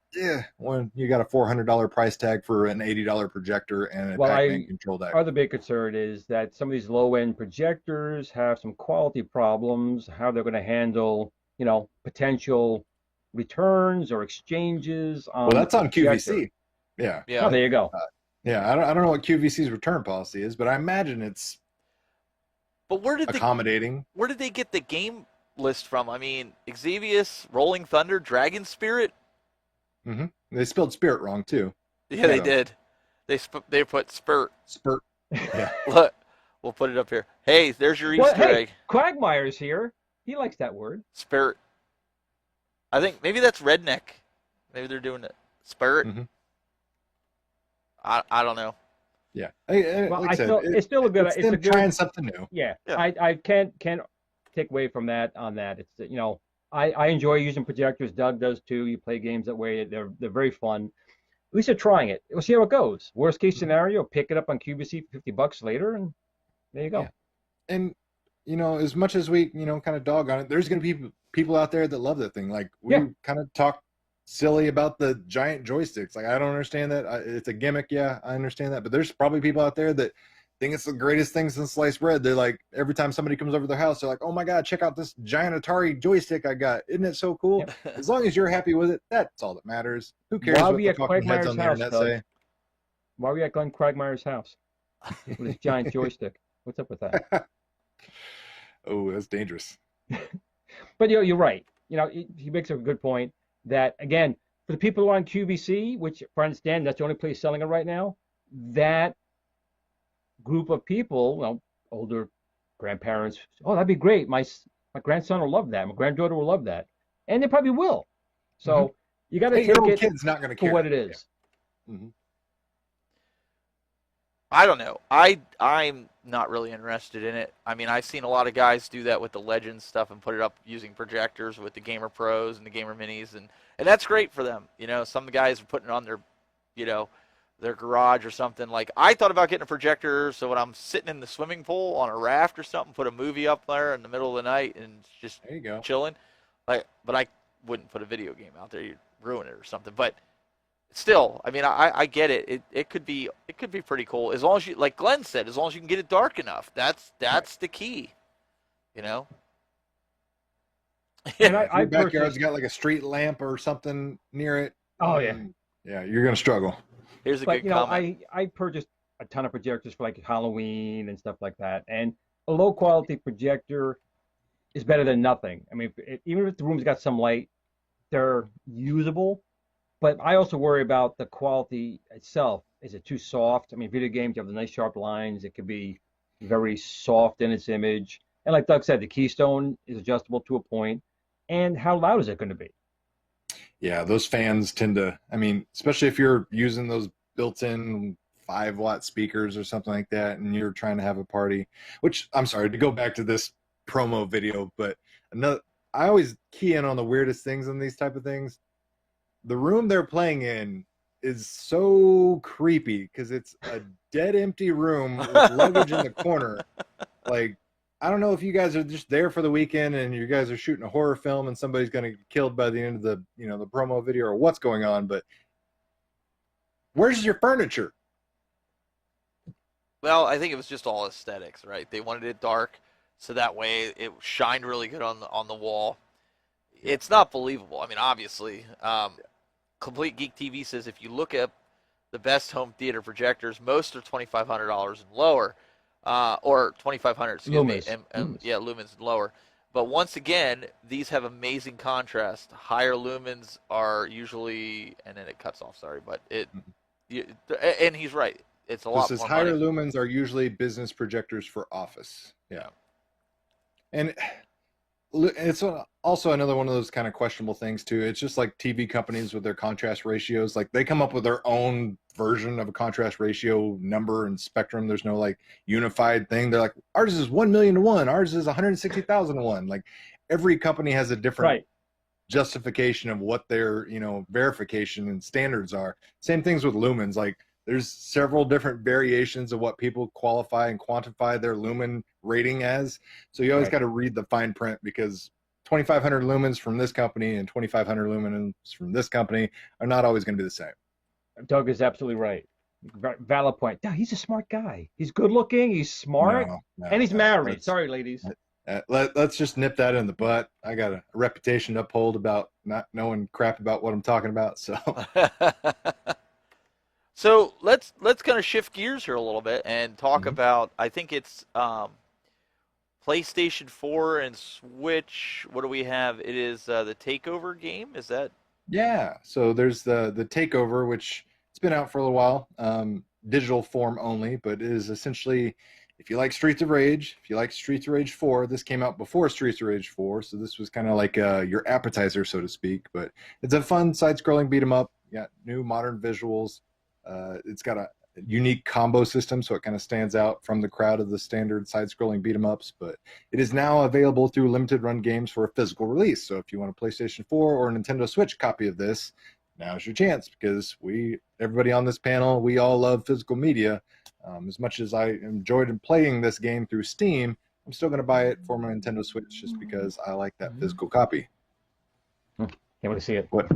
when you got a $400 price tag for an $80 projector and a Pac-Man control deck.
Our other big concern is that some of these low-end projectors have some quality problems. How they're going to handle, potential returns or exchanges on.
Well, that's on
projector.
QVC. Yeah.
Yeah.
Oh, there you go.
Yeah, I don't know what QVC's return policy is, but I imagine it's
But
accommodating.
Where did they get the game list from? I mean, Xavius, Rolling Thunder, Dragon Spirit.
Mm-hmm. They spelled spirit wrong too.
Yeah, they did. They put Spurt.
Spurt. Yeah.
Look, we'll put it up here. Hey, there's your Easter egg.
Quagmire's here. He likes that word.
Spirit. I think maybe that's redneck. Maybe they're doing it. Spirit.
Mm-hmm.
I don't know.
Yeah.
Well,
like I said,
it's still a good.
It's
it's
them
a good,
trying something new.
Yeah.
Yeah.
I can't take away from that on that. It's I enjoy using projectors. Doug does too. You play games that way. They're very fun. At least they're trying it. We'll see how it goes. Worst case scenario, pick it up on QVC for $50 later, and there you go.
Yeah. And as much as we kind of dog on it, there's going to be people out there that love that thing. Like we kind of talk silly about the giant joysticks. Like I don't understand that. It's a gimmick. Yeah, I understand that. But there's probably people out there that think it's the greatest thing since sliced bread. They're like, every time somebody comes over to their house, they're like, oh my God, check out this giant Atari joystick I got. Isn't it so cool?
Yep.
As long as you're happy with it, that's all that matters. Who cares what the fucking heads on the internet say?
Why are we at Glen Quagmire's house with his giant joystick? What's up with that?
Oh, that's dangerous.
But you're right. He makes a good point that, again, for the people who are on QVC, which, for I understand, that's the only place selling it right now, that group of people, older grandparents, oh, that'd be great. My grandson will love that. My granddaughter will love that. And they probably will. So you got to take it
kid's not gonna
for
care.
what it is.
Yeah. Mm-hmm.
I don't know. I'm not really interested in it. I mean, I've seen a lot of guys do that with the Legends stuff and put it up using projectors with the Gamer Pros and the Gamer Minis, and that's great for them. Some guys are putting it on their, their garage or something. Like I thought about getting a projector, so when I'm sitting in the swimming pool on a raft or something, put a movie up there in the middle of the night and just
there you go.
chilling. But I wouldn't put a video game out there; you'd ruin it or something. But still, I mean, I get it. It could be pretty cool as long as you, like Glenn said, as long as you can get it dark enough. That's the key,
And
your backyard's got like a street lamp or something near it.
Oh yeah.
Yeah, you're gonna struggle.
Here's a good comment.
I purchased a ton of projectors for like Halloween and stuff like that, and a low quality projector is better than nothing. I mean, even if the room's got some light, they're usable. But I also worry about the quality itself. Is it too soft? I mean, video games, you have the nice sharp lines. It could be very soft in its image. And like Doug said, the keystone is adjustable to a point. And how loud is it going to be?
Yeah, those fans tend to, I mean, especially if you're using those built-in 5-watt speakers or something like that, and you're trying to have a party, which, I'm sorry, to go back to this promo video, but I always key in on the weirdest things in these type of things. The room they're playing in is so creepy because it's a dead empty room with luggage in the corner. Like, I don't know if you guys are just there for the weekend and you guys are shooting a horror film and somebody's going to get killed by the end of the, the promo video or what's going on, but where's your furniture?
Well, I think it was just all aesthetics, right? They wanted it dark so that way it shined really good on the wall. It's not believable. I mean, obviously, Complete Geek TV says if you look at the best home theater projectors, most are $2,500 and lower, or $2,500, excuse me, and yeah, lumens and lower. But once again, these have amazing contrast. Higher lumens are usually, and then it cuts off. Sorry, but and he's right. It's a lot more
higher
money.
lumens are usually business projectors for office. Yeah, and it's also another one of those kind of questionable things too. It's just like TV companies with their contrast ratios. Like they come up with their own version of a contrast ratio number and spectrum. There's no like unified thing. They're like, ours is 1,000,000 to 1. Ours is 160,000 to 1. Like every company has a different justification of what their verification and standards are. Same things with lumens. Like there's several different variations of what people qualify and quantify their lumen rating as. So you always got to read the fine print because 2,500 lumens from this company and 2,500 lumens from this company are not always going to be the same.
Doug is absolutely right. Valid point. Doug, he's a smart guy. He's good looking. He's smart, and he's married. Sorry, ladies.
Let's just nip that in the butt. I got a reputation to uphold about not knowing crap about what I'm talking about. So,
so let's kind of shift gears here a little bit and talk about. I think it's PlayStation 4 and Switch. What do we have? It is the Takeover game. Is that?
yeah. So there's the Takeover, which it's been out for a little while, digital form only, but it is essentially, if you like Streets of Rage, if you like Streets of Rage 4, this came out before Streets of Rage 4, so this was kind of like your appetizer, so to speak. But it's a fun side-scrolling beat 'em up. Yeah, new modern visuals. It's got a unique combo system, so it kind of stands out from the crowd of the standard side-scrolling beat 'em ups. But it is now available through limited run games for a physical release. So if you want a PlayStation 4 or a Nintendo Switch copy of this, now's your chance, because everybody on this panel, we all love physical media. As much as I enjoyed playing this game through Steam, I'm still going to buy it for my Nintendo Switch just because I like that physical copy.
Can't wait to see it.
What?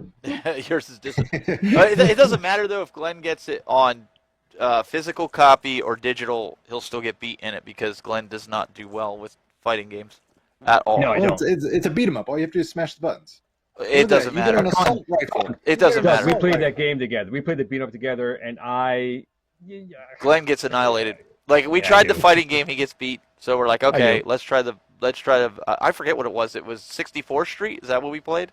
Yours is different. It doesn't matter, though, if Glenn gets it on physical copy or digital, he'll still get beat in it because Glenn does not do well with fighting games at all.
No, I don't.
It's a beat 'em up. All you have to do is smash the buttons.
It doesn't
You get
matter.
an assault rifle.
It doesn't matter.
We played that game together. We played the beat up together, and
Glenn gets annihilated. Like, we tried the fighting game, he gets beat. So we're like, okay, let's try the. I forget what it was. It was 64th Street. Is that what we played?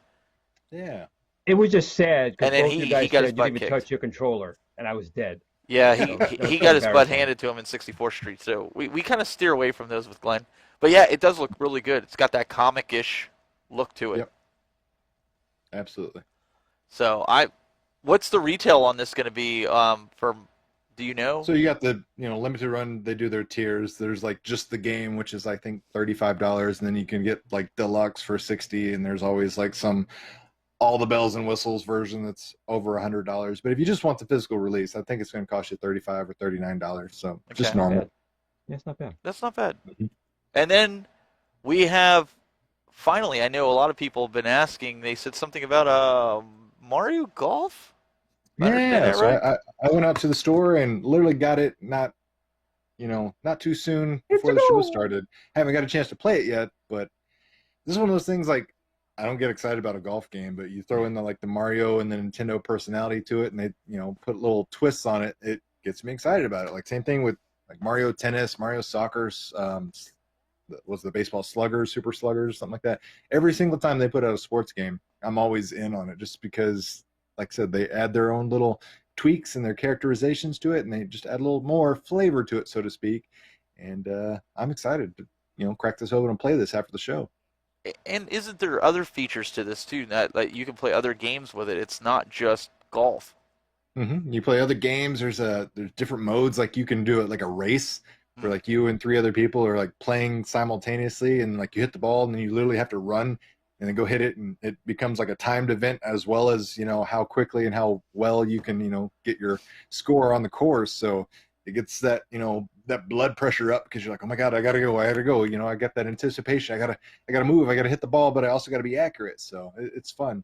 Yeah.
It was just sad because
And then
both you guys
he got
said
his
you
butt
didn't even
kicked.
touch your controller, and I was dead.
Yeah, he got his butt
embarrassing.
handed to him in 64th Street. So we kind of steer away from those with Glenn. But yeah, it does look really good. It's got that comic-ish look to it.
Yep. Absolutely.
So what's the retail on this going to be for? Do you know?
So you got the limited run. They do their tiers. There's like just the game, which is I think $35, and then you can get like deluxe for $60, and there's always like some all the bells and whistles version that's over $100. But if you just want the physical release, I think it's going to cost you $35 or $39. So just
Okay.
normal.
Yeah, it's not bad.
That's not bad.
Mhm.
And then we have finally. I know a lot of people have been asking. They said something about Mario Golf.
Yeah, so
right?
I went out to the store and literally got it not too soon before the show started. Haven't got a chance to play it yet, but this is one of those things like I don't get excited about a golf game, but you throw in the Mario and the Nintendo personality to it, and they put little twists on it. It gets me excited about it. Like same thing with like Mario Tennis, Mario Soccer, was the baseball sluggers, super sluggers, something like that. Every single time they put out a sports game, I'm always in on it just because, like I said, they add their own little tweaks and their characterizations to it, and they just add a little more flavor to it, so to speak. And I'm excited to crack this open and play this after the show.
And isn't there other features to this too? That like you can play other games with it. It's not just golf.
You play other games. There's different modes. Like you can do it like a race where like you and 3 other people are like playing simultaneously, and like you hit the ball and then you literally have to run and then go hit it, and it becomes like a timed event, as well as how quickly and how well you can get your score on the course. So it gets that that blood pressure up because you're like, oh my god, I gotta go. I got that anticipation. I gotta move. I gotta hit the ball, but I also gotta be accurate. So it's fun.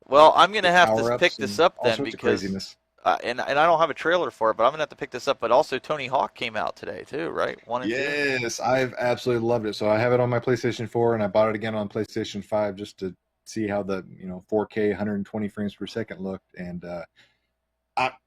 Well, I'm gonna have to
Power-ups
pick this
and
up
all
then
sorts of
because
craziness.
and I don't have a trailer for it, but I'm gonna have to pick this up. But also, Tony Hawk came out today too, right? 1 and 2.
Yes, I've absolutely loved it. So I have it on my PlayStation 4, and I bought it again on PlayStation 5 just to see how the 4K 120 frames per second looked, and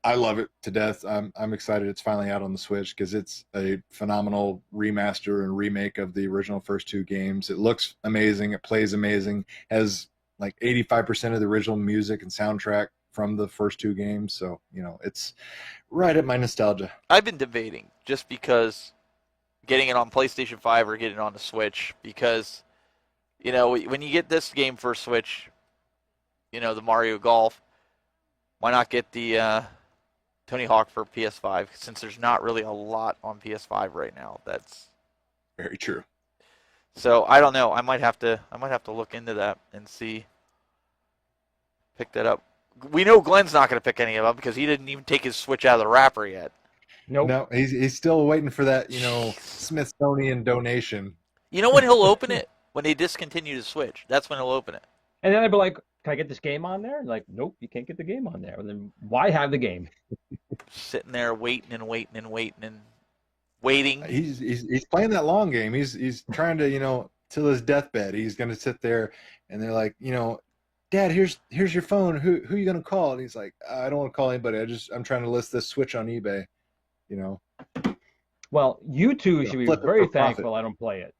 I love it to death. I'm excited it's finally out on the Switch because it's a phenomenal remaster and remake of the original first 2 games. It looks amazing. It plays amazing. Has like 85% of the original music and soundtrack from the first 2 games. So, it's right at my nostalgia.
I've been debating just because getting it on PlayStation 5 or getting it on the Switch because, when you get this game for Switch, the Mario Golf, why not get the Tony Hawk for PS5 since there's not really a lot on PS5 right now. That's
very true.
So I don't know. I might have to look into that and see. Pick that up. We know Glenn's not going to pick any of them because he didn't even take his Switch out of the wrapper yet.
Nope.
No, he's still waiting for that, Smithsonian donation.
You know when he'll open it? When they discontinue the Switch. That's when he'll open it.
And then I'd be like, can I get this game on there? Like, nope, you can't get the game on there. And then why have the game?
Sitting there waiting and waiting.
He's playing that long game. He's trying to, till his deathbed. He's going to sit there, and they're like, Dad, here's your phone. Who are you going to call? And he's like, I don't want to call anybody. I'm trying to list this Switch on eBay.
Well, you two should be
flip it
very
for
thankful
profit.
I don't play it.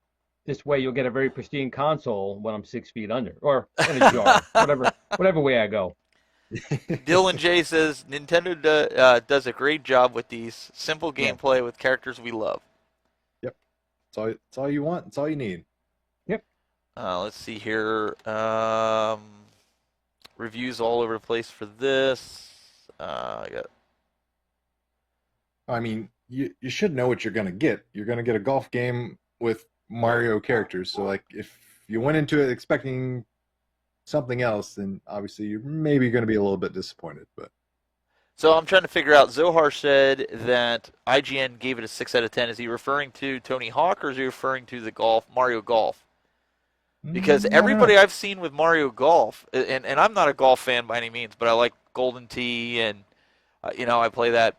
This way you'll get a very pristine console when I'm 6 feet under, or in a jar, whatever way I go.
Dylan J says Nintendo does a great job with these simple gameplay with characters we love.
Yep, it's all you want. It's all you need.
Yep.
Let's see here. Reviews all over the place for this.
I mean, you should know what you're going to get. You're going to get a golf game with Mario characters. So, like, if you went into it expecting something else, then obviously you're maybe going to be a little bit disappointed. But
so I'm trying to figure out. Zohar said that IGN gave it a 6 out of 10. Is he referring to Tony Hawk, or is he referring to the Mario Golf? Because everybody I've seen with Mario Golf, and I'm not a golf fan by any means, but I like Golden Tee, and I play that.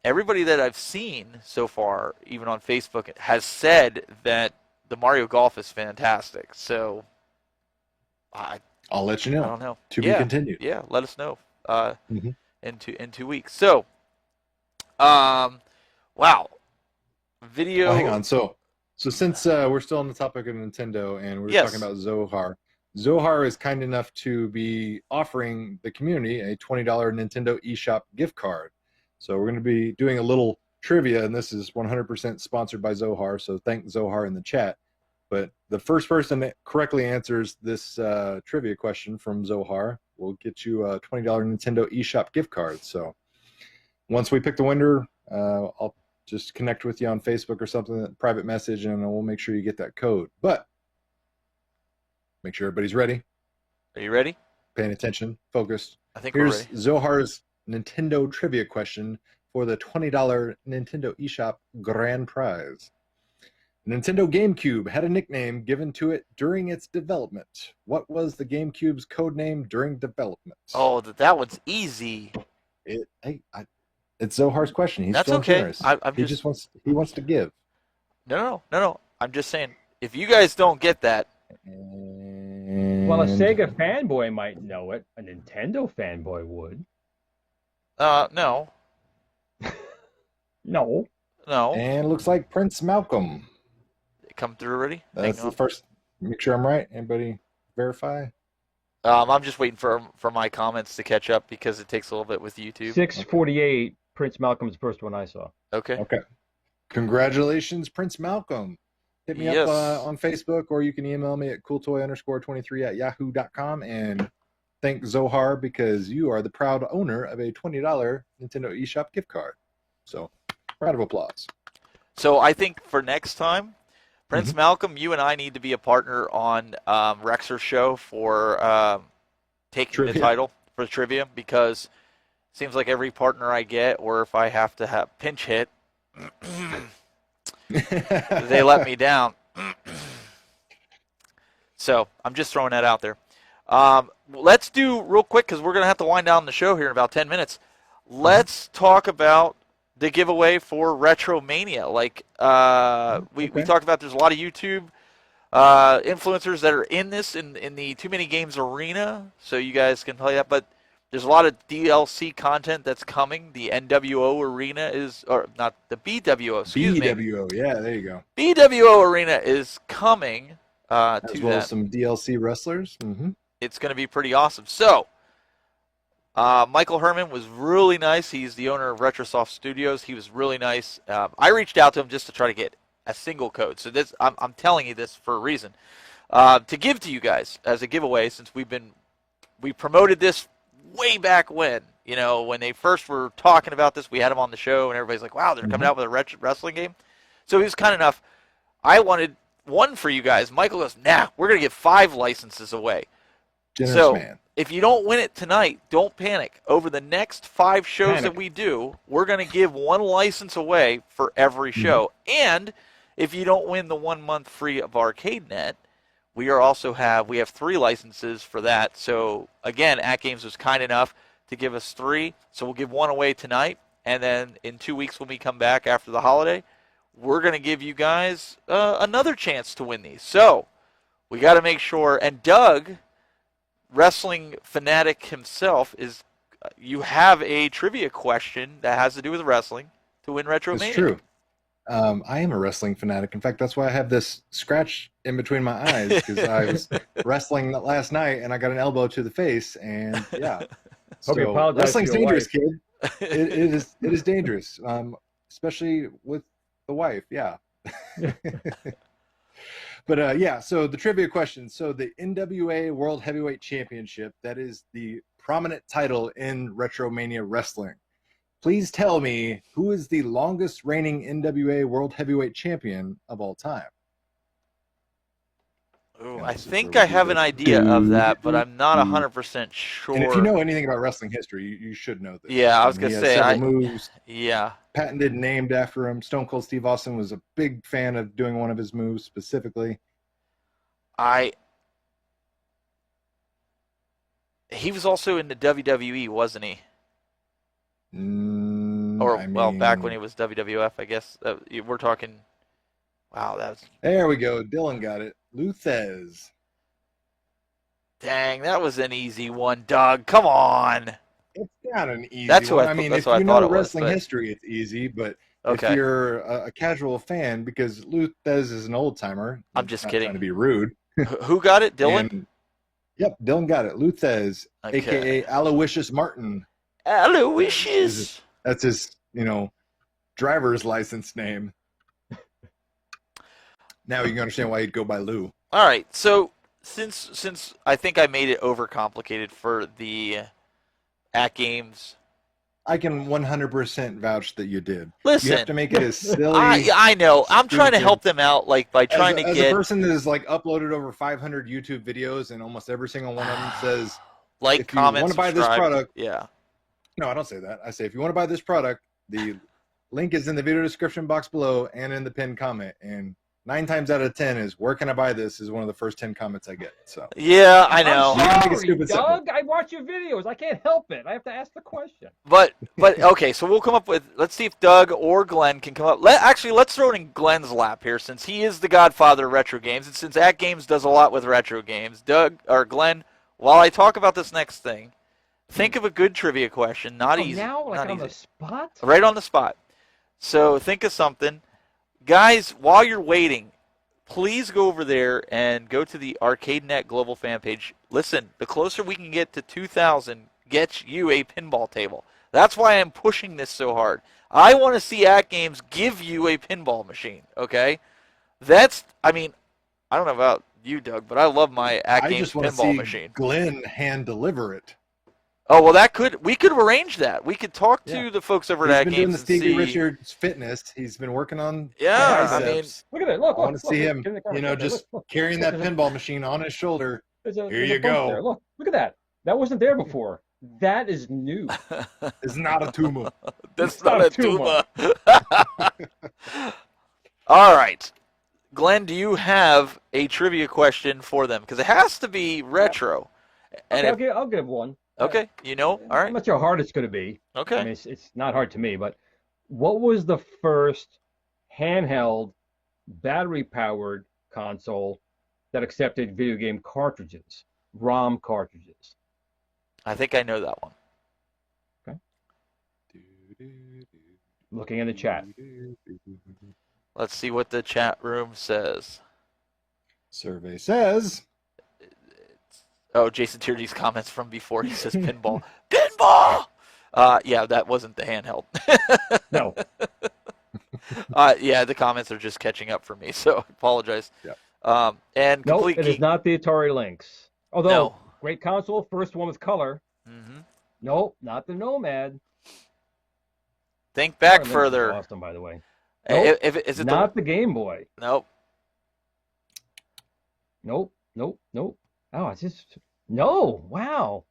Everybody that I've seen so far, even on Facebook, has said that the Mario Golf is fantastic. So
I'll let you know.
I don't know.
To be continued.
Yeah, let us know in 2 weeks. So, wow, video.
Well, hang on. So since we're still on the topic of Nintendo and we're talking about Zohar is kind enough to be offering the community a $20 Nintendo eShop gift card. So we're going to be doing a little trivia, and this is 100% sponsored by Zohar, so thank Zohar in the chat. But the first person that correctly answers this trivia question from Zohar will get you a $20 Nintendo eShop gift card. So once we pick the winner, I'll just connect with you on Facebook or something, private message, and we'll make sure you get that code. But make sure everybody's ready.
Are you ready?
Paying attention, focused.
I think
Here's
we're ready.
Zohar's Nintendo trivia question for the $20 Nintendo eShop grand prize. Nintendo GameCube had a nickname given to it during its development. What was the GameCube's code name during development?
Oh, that one's easy.
It's Zohar's question. He's
That's
still
okay.
generous. He wants to give.
No. I'm just saying, if you guys don't get that.
Well, a Sega fanboy might know it. A Nintendo fanboy would.
No.
No.
And it looks like Prince Malcolm.
Come through already?
That's the first. Make sure I'm right. Anybody verify?
I'm just waiting for my comments to catch up because it takes a little bit with YouTube.
648. Prince Malcolm's the first one I saw.
Okay.
Congratulations, Prince Malcolm. Hit me up on Facebook, or you can email me at cooltoy_23@yahoo.com and thank Zohar because you are the proud owner of a $20 Nintendo eShop gift card. So, round of applause.
So I think for next time, Prince Malcolm, you and I need to be a partner on Rexer's show for taking the title for the trivia, because it seems like every partner I get, or if I have to have pinch hit, they let me down. So I'm just throwing that out there. Let's do real quick, because we're going to have to wind down the show here in about 10 minutes. Let's talk about the giveaway for Retromania. Like we talked about, there's a lot of YouTube influencers that are in this, in the Too Many Games arena, so you guys can play that. But there's a lot of DLC content that's coming. The NWO arena is, or not the BWO, excuse me.
BWO, yeah, there you go.
BWO arena is coming
as
to
well
that.
as some DLC wrestlers.
It's going to be pretty awesome. So, Michael Herman was really nice. He's the owner of Retrosoft Studios. He was really nice. I reached out to him just to try to get a single code. So this, I'm telling you this for a reason, to give to you guys as a giveaway, since we promoted this way back when. When they first were talking about this, we had him on the show, and everybody's like, "Wow, they're coming out with a wrestling game." So he was kind enough. I wanted one for you guys. Michael goes, "Nah, we're gonna give 5 licenses away."
Generous man.
If you don't win it tonight, don't panic. Over the next 5 shows that we do, we're going to give 1 license away for every show. And if you don't win the 1 month free of ArcadeNet, we have 3 licenses for that. So again, At Games was kind enough to give us 3. So we'll give 1 away tonight, and then in 2 weeks when we come back after the holiday, we're going to give you guys another chance to win these. So we got to make sure. And Doug, wrestling fanatic himself, you have a trivia question that has to do with wrestling to win Retromania.
It's true. I am a wrestling fanatic. In fact, that's why I have this scratch in between my eyes, because I was wrestling last night and I got an elbow to the face, and yeah.
Hope you apologize
wrestling's
to your
dangerous,
wife.
kid. It is dangerous, especially with the wife. Yeah. But yeah, so the trivia question. So the NWA World Heavyweight Championship, that is the prominent title in Retromania Wrestling. Please tell me, who is the longest reigning NWA World Heavyweight Champion of all time?
Ooh, I think I have an idea of that, but I'm not 100% sure.
And if you know anything about wrestling history, you should know this.
Yeah, I was going to say.
Moves,
yeah.
Patented, named after him. Stone Cold Steve Austin was a big fan of doing one of his moves specifically.
He was also in the WWE, wasn't he? Back when he was WWF, I guess. We're talking. Wow, that was.
There we go. Dylan got it. Luthez.
Dang, that was an easy one, Doug. Come on.
It's not an easy
that's
one.
I
mean,
that's
if you
know
wrestling history, it's easy. But if you're a casual fan, because Luthez is an old timer.
I'm just kidding.
Trying to be rude.
Who got it, Dylan?
Yep, Dylan got it. Luthez, a.k.a. Aloysius Martin.
Aloysius.
That's his, driver's license name. Now you can understand why he'd go by Lou.
All right, so since I think I made it overcomplicated for the at games,
I can 100% vouch that you did.
Listen,
you have to make it as silly.
I know. I'm trying to help them out, by trying to get.
As a person that has uploaded over 500 YouTube videos, and almost every single one of them says,
if comment,
you want to buy this product,
yeah.
No, I don't say that. I say if you want to buy this product, the link is in the video description box below and in the pinned comment. And 9 times out of 10 is where can I buy this is one of the first 10 comments I get. So
yeah, I know.
I'm sorry, Doug. I watch your videos. I can't help it. I have to ask the question.
But okay, so we'll come up with. Let's see if Doug or Glenn can come up. Let's throw it in Glenn's lap here, since he is the godfather of retro games, and since At Games does a lot with retro games. Doug or Glenn, while I talk about this next thing, think of a good trivia question. Not easy.
Now,
not
on
easy.
the spot.
Right on the spot. So think of something. Guys, while you're waiting, please go over there and go to the Arcade1Up global fan page. Listen, the closer we can get to 2,000 gets you a pinball table. That's why I'm pushing this so hard. I want to see At Games give you a pinball machine, okay? I don't know about you, Doug, but I love my At Games pinball machine.
Glen hand deliver it.
Oh, well, we could arrange that. We could talk to the folks over at At Games and see.
He's been doing the Stevie Richards fitness. He's been working on
biceps.
Look at it. Look,
I want to see him, just carrying that pinball machine on his shoulder. Here you go.
Look at that. That wasn't there before. That is new.
It's not a tumor.
That's not a tumor. All right. Glenn, do you have a trivia question for them? Because it has to be retro. And
I'll give one.
Okay, all right.
I'm not sure how hard it's going to be.
Okay.
I mean, it's not hard to me, but what was the first handheld, battery-powered console that accepted video game cartridges, ROM cartridges?
I think I know that one.
Okay. Looking in the chat.
Let's see what the chat room says.
Survey says...
Oh, Jason Tierney's comments from before. He says pinball. Pinball! Yeah, that wasn't the handheld.
No.
Yeah, the comments are just catching up for me, so I apologize.
Yeah.
And
no, it is not the Atari Lynx. Although, great console, first one with color.
Mm-hmm.
No, not the Nomad.
Think back further.
Awesome, by the way.
Nope. Is it
not the Game Boy?
Nope.
Nope. Oh, it's just no. Wow.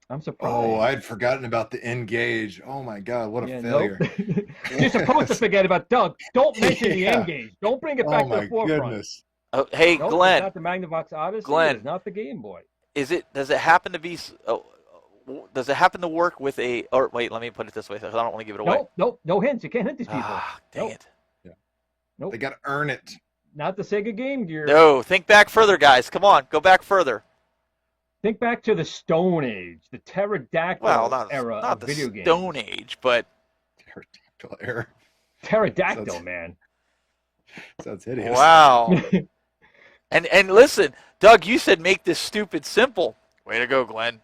I'm surprised.
Oh, I'd forgotten about the N-Gage. Oh my God, what a failure!
Nope. You're supposed to forget about Doug. Don't mention the N-Gage. Don't bring it back to the forefront.
Oh my goodness.
Oh, hey, Glenn.
It's not the Magnavox Odyssey.
Glenn.
It's not the Game Boy.
Does it happen to be? Does it happen to work with a? Or wait, let me put it this way, because I don't want to give it away.
No hints. You can't hint these people.
Ah, dang it.
Yeah.
Nope.
They got to earn it.
Not the Sega Game Gear.
No, think back further, guys. Come on, go back further.
Think back to the Stone Age, the pterodactyl era
not
of
the
video games.
Stone Age, but
Pterodactyl era.
Pterodactyl, man.
Sounds hideous.
Wow. and listen, Doug, you said make this stupid simple. Way to go, Glenn.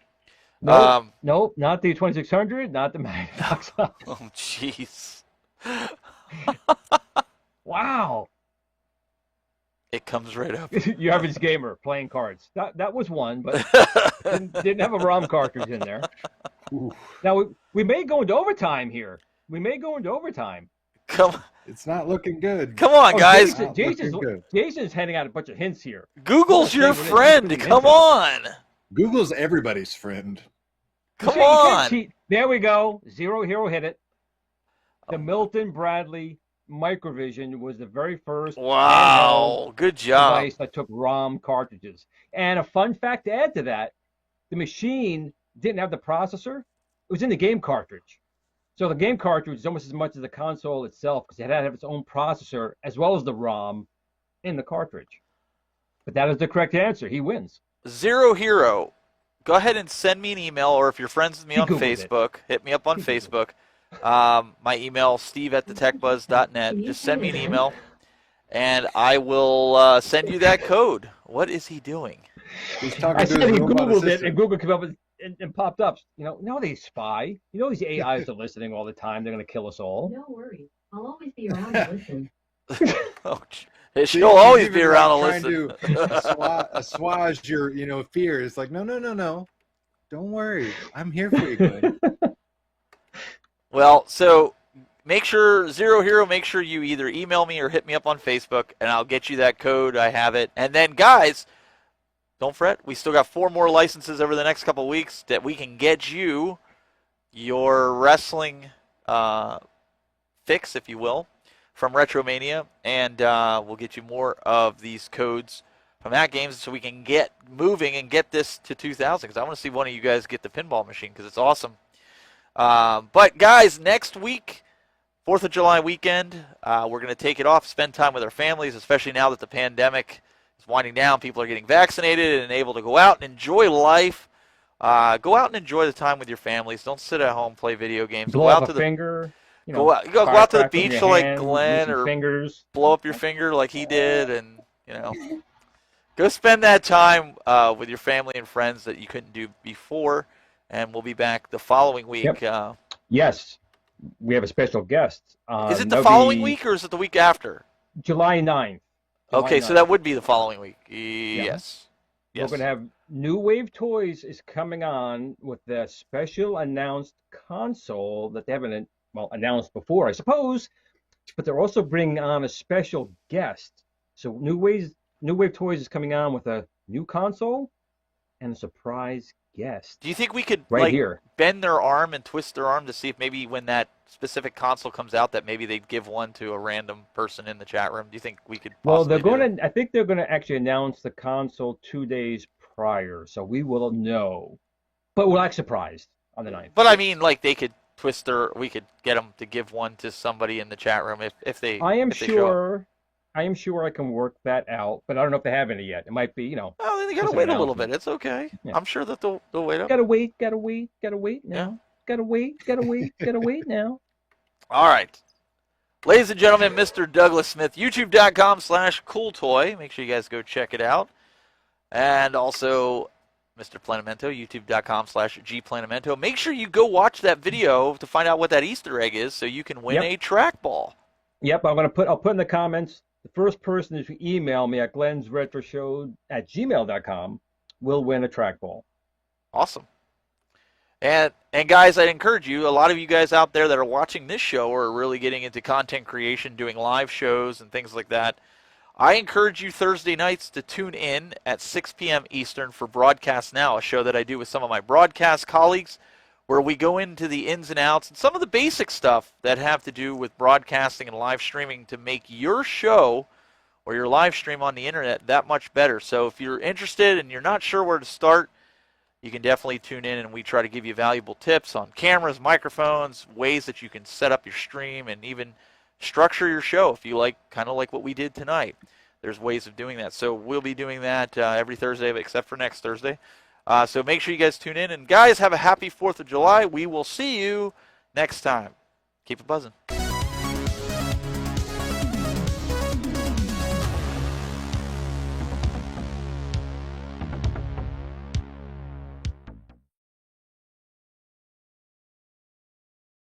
Nope, not the 2600, not the Magnavox.
Oh, jeez.
Wow.
It comes right up.
Your average gamer playing cards. That was one, but didn't have a ROM cartridge in there.
Ooh.
Now, we may go into overtime here.
It's not looking good.
Come on, guys.
Jason's handing out a bunch of hints here.
Google's your friend. Come on.
Google's everybody's friend.
Come on.
There we go. Zero Hero hit it. The Milton Bradley Microvision was the very first
good job
device that took ROM cartridges. And a fun fact to add to that, the machine didn't have the processor. It was in the game cartridge. So the game cartridge is almost as much as the console itself, because it had to have its own processor as well as the ROM in the cartridge. But that is the correct answer. He wins.
Zero Hero. Go ahead and send me an email, or if you're friends with me on Facebook, hit me up on Facebook. My email, steve@thetechbuzz.net. Just send me an email, and I will send you that code. What is he doing?
He's talking
I
to
said
his
he
robot
Googled it,
assistant.
and Google came up with and popped up. No, they spy. These AIs are listening all the time. They're going to kill us all.
No worries. I'll always be around to listen.
Oh, she'll always be around to listen.
Trying to assuage your fear. It's like, no. Don't worry. I'm here for you, Glenn.
Well, so make sure, Zero Hero, make sure you either email me or hit me up on Facebook, and I'll get you that code. I have it. And then, guys, don't fret. We still got 4 more licenses over the next couple of weeks that we can get you your wrestling fix, if you will, from Retromania. And we'll get you more of these codes from that games so we can get moving and get this to 2,000, because I want to see one of you guys get the pinball machine, because it's awesome. But, guys, next week, 4th of July weekend, we're going to take it off, spend time with our families, especially now that the pandemic is winding down. People are getting vaccinated and able to go out and enjoy life. Go out and enjoy the time with your families. Don't sit at home, play video games.
Blow out the finger.
Go out to the beach like Glen, or
fingers.
Blow up your finger like he did, and go spend that time with your family and friends that you couldn't do before. And we'll be back the following week.
Yep. Yes, we have a special guest.
Is it the following week, or is it the week after?
July 9th.
Okay, so that would be the following week. Yes.
We're going to have New Wave Toys is coming on with the special announced console that they haven't announced before, I suppose. But they're also bringing on a special guest. So New Wave Toys is coming on with a new console and a surprise guest.
Do you think we could
here
bend their arm and twist their arm to see if maybe when that specific console comes out that maybe they'd give one to a random person in the chat room? Do you think we could
I think they're going to actually announce the console 2 days prior, so we will know. But we'll act surprised on the 9th.
But I mean, they could we could get them to give one to somebody in the chat room if they
I am sure I can work that out, but I don't know if they have any yet. It might be,
Oh, then they gotta wait a little bit. It's okay. Yeah. I'm sure that they'll wait up.
Gotta wait now. Yeah. Gotta wait now.
All right. Ladies and gentlemen, Mr. Douglas Smith, youtube.com/COOLTOY. Make sure you guys go check it out. And also Mr. Planamento, youtube.com/GPlanamento. Make sure you go watch that video to find out what that Easter egg is so you can win a trackball.
Yep, I'll put in the comments. The first person to email me at glensretroshow@gmail.com will win a trackball.
Awesome. And guys, I'd encourage you, a lot of you guys out there that are watching this show are really getting into content creation, doing live shows and things like that. I encourage you Thursday nights to tune in at 6 p.m. Eastern for Broadcast Now, a show that I do with some of my broadcast colleagues, where we go into the ins and outs and some of the basic stuff that have to do with broadcasting and live streaming to make your show or your live stream on the internet that much better. So if you're interested and you're not sure where to start, you can definitely tune in, and we try to give you valuable tips on cameras, microphones, ways that you can set up your stream, and even structure your show if you like, kind of like what we did tonight. There's ways of doing that. So we'll be doing that every Thursday except for next Thursday. So make sure you guys tune in. And guys, have a happy 4th of July. We will see you next time. Keep it buzzing.